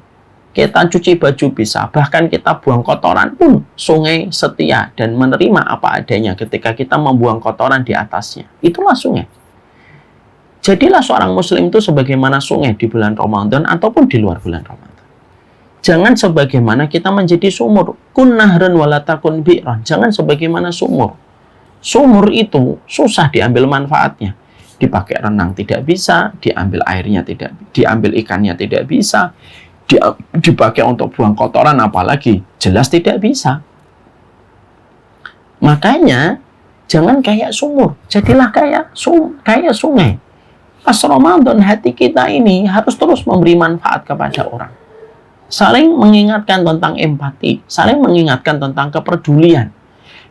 Kita cuci baju bisa, bahkan kita buang kotoran pun sungai setia dan menerima apa adanya ketika kita membuang kotoran di atasnya. Itulah sungai. Jadilah seorang muslim itu sebagaimana sungai di bulan Ramadan ataupun di luar bulan Ramadan. Jangan sebagaimana kita menjadi sumur. Kun nahran walatakun bi'ran. Jangan sebagaimana sumur. Sumur itu susah diambil manfaatnya. Dipakai renang tidak bisa, diambil airnya tidak, diambil ikannya tidak bisa. Dipakai untuk buang kotoran apalagi jelas tidak bisa. Makanya jangan kayak sumur, jadilah kayak sungai. Pas Ramadan hati kita ini harus terus memberi manfaat kepada orang, saling mengingatkan tentang empati, saling mengingatkan tentang kepedulian.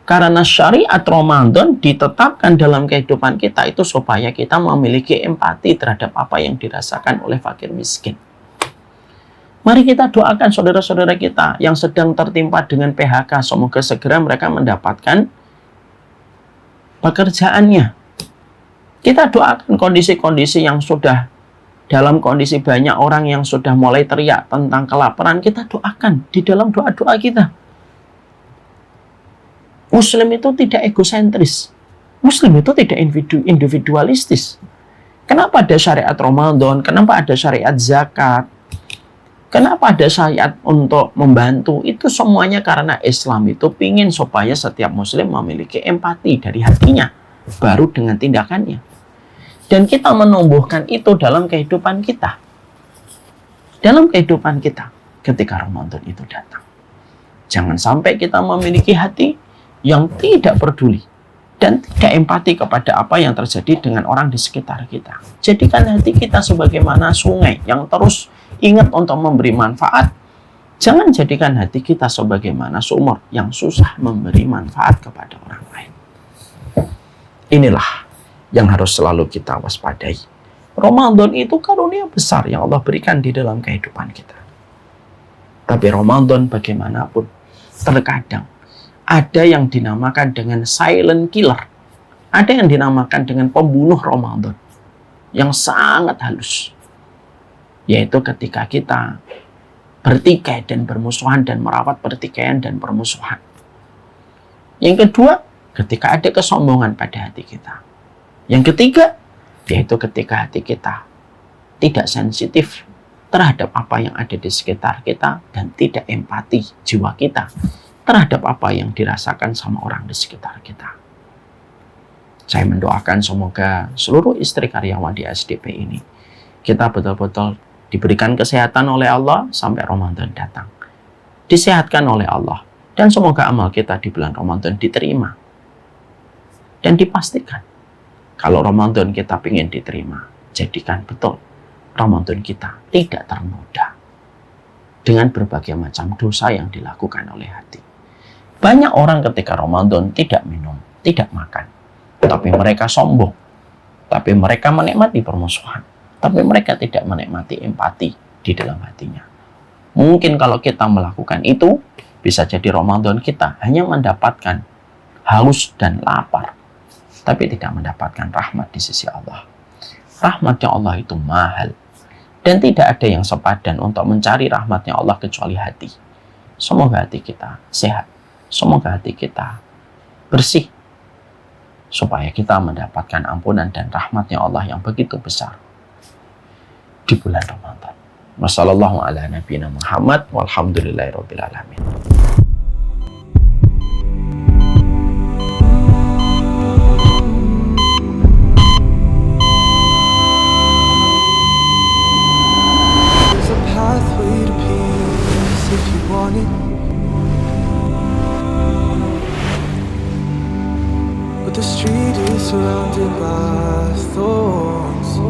Karena syariat Ramadan ditetapkan dalam kehidupan kita itu supaya kita memiliki empati terhadap apa yang dirasakan oleh fakir miskin. Mari kita doakan saudara-saudara kita yang sedang tertimpa dengan PHK. Semoga segera mereka mendapatkan pekerjaannya. Kita doakan kondisi-kondisi yang sudah dalam kondisi banyak orang yang sudah mulai teriak tentang kelaparan. Kita doakan di dalam doa-doa kita. Muslim itu tidak egosentris. Muslim itu tidak individualistis. Kenapa ada syariat Ramadan? Kenapa ada syariat zakat? Kenapa ada syariat untuk membantu? Itu semuanya karena Islam itu ingin supaya setiap muslim memiliki empati dari hatinya, baru dengan tindakannya. Dan kita menumbuhkan itu dalam kehidupan kita. Dalam kehidupan kita ketika Ramadan itu datang. Jangan sampai kita memiliki hati yang tidak peduli dan tidak empati kepada apa yang terjadi dengan orang di sekitar kita. Jadikan hati kita sebagaimana sungai yang terus ingat untuk memberi manfaat. Jangan jadikan hati kita sebagaimana sumur yang susah memberi manfaat kepada orang lain. Inilah yang harus selalu kita waspadai. Ramadan itu karunia besar yang Allah berikan di dalam kehidupan kita. Tapi Ramadan bagaimanapun, terkadang ada yang dinamakan dengan silent killer. Ada yang dinamakan dengan pembunuh Ramadan yang sangat halus. Yaitu ketika kita bertikai dan bermusuhan dan merawat pertikaian dan permusuhan. Yang kedua, ketika ada kesombongan pada hati kita. Yang ketiga, yaitu ketika hati kita tidak sensitif terhadap apa yang ada di sekitar kita dan tidak empati jiwa kita terhadap apa yang dirasakan sama orang di sekitar kita. Saya mendoakan semoga seluruh istri karyawan di SDP ini kita betul-betul diberikan kesehatan oleh Allah sampai Ramadan datang. Disehatkan oleh Allah. Dan semoga amal kita di bulan Ramadan diterima. Dan dipastikan. Kalau Ramadan kita ingin diterima, jadikan betul Ramadan kita tidak ternoda dengan berbagai macam dosa yang dilakukan oleh hati. Banyak orang ketika Ramadan tidak minum, tidak makan. Tapi mereka sombong. Tapi mereka menikmati permusuhan. Tapi mereka tidak menikmati empati di dalam hatinya. Mungkin kalau kita melakukan itu, bisa jadi Ramadan kita hanya mendapatkan haus dan lapar. Tapi tidak mendapatkan rahmat di sisi Allah. Rahmatnya Allah itu mahal. Dan tidak ada yang sepadan untuk mencari rahmatnya Allah kecuali hati. Semoga hati kita sehat. Semoga hati kita bersih. Supaya kita mendapatkan ampunan dan rahmatnya Allah yang begitu besar di bulan Ramadan. Wassallallahu ala nabiyina Muhammad walhamdulillahirabbil alamin. There's a pathway to peace if you want it. But the street is surrounded by thorns.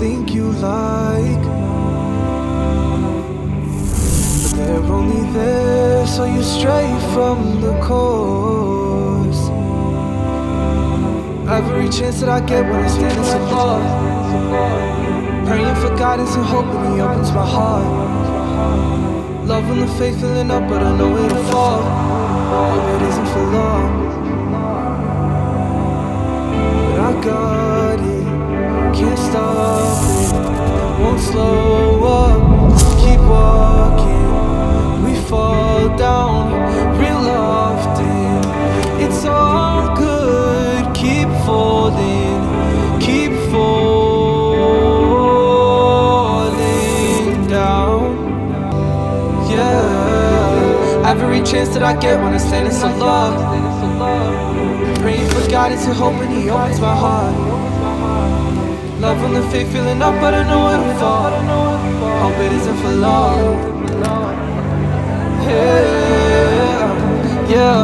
think you like, but they're only there so you stray from the course. Every chance that I get when I stand in some love, praying for guidance and hoping He opens my heart. Love and the faith filling up, but I know it'll fall. Hope it isn't for long, but I got it, can't stop it, won't slow up, keep walking. We fall down real often, it's all good, keep falling, keep falling down. Yeah, every chance that I get when I stand in some love, praying for guidance and hoping He opens my heart. Love and the faith filling up, but I know it'll fall. Hope it isn't for long. Yeah,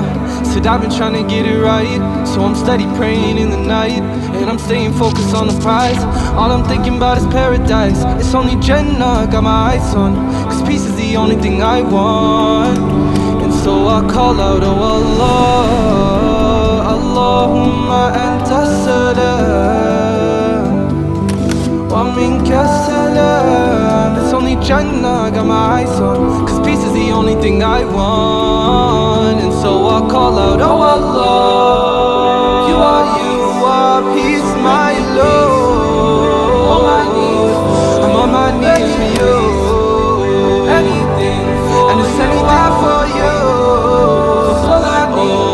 said I've been trying to get it right, so I'm steady praying in the night, and I'm staying focused on the prize. All I'm thinking about is paradise. It's only Jannah I got my eyes on, cause peace is the only thing I want. And so I call out, oh Allah, Allahumma anta salam wa minka salam. It's only Jannah I got my eyes on, cause peace is the only thing I want. And so I call out, oh Allah, you are peace, my Lord. I'm on my knees for you, anything for and it's anything for you. All I need,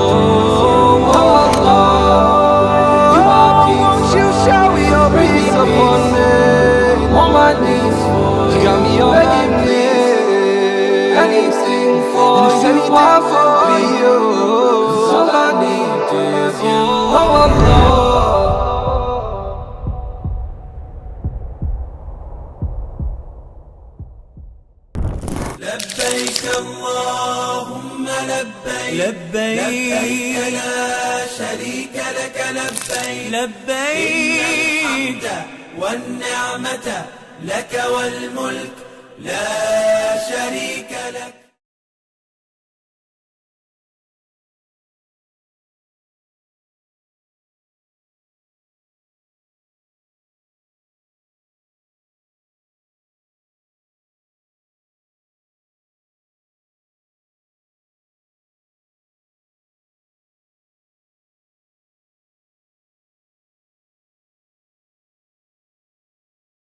oh Allah, you are peace. Won't you shower your peace upon me? On my knees for you, got me on my knees, anything for and it's anything for you. All I need is you, oh Allah. لبيك اللهم لبيك لبيك لا شريك لك لبيك لبيك الحمد والنعمة لك والملك لا شريك لك.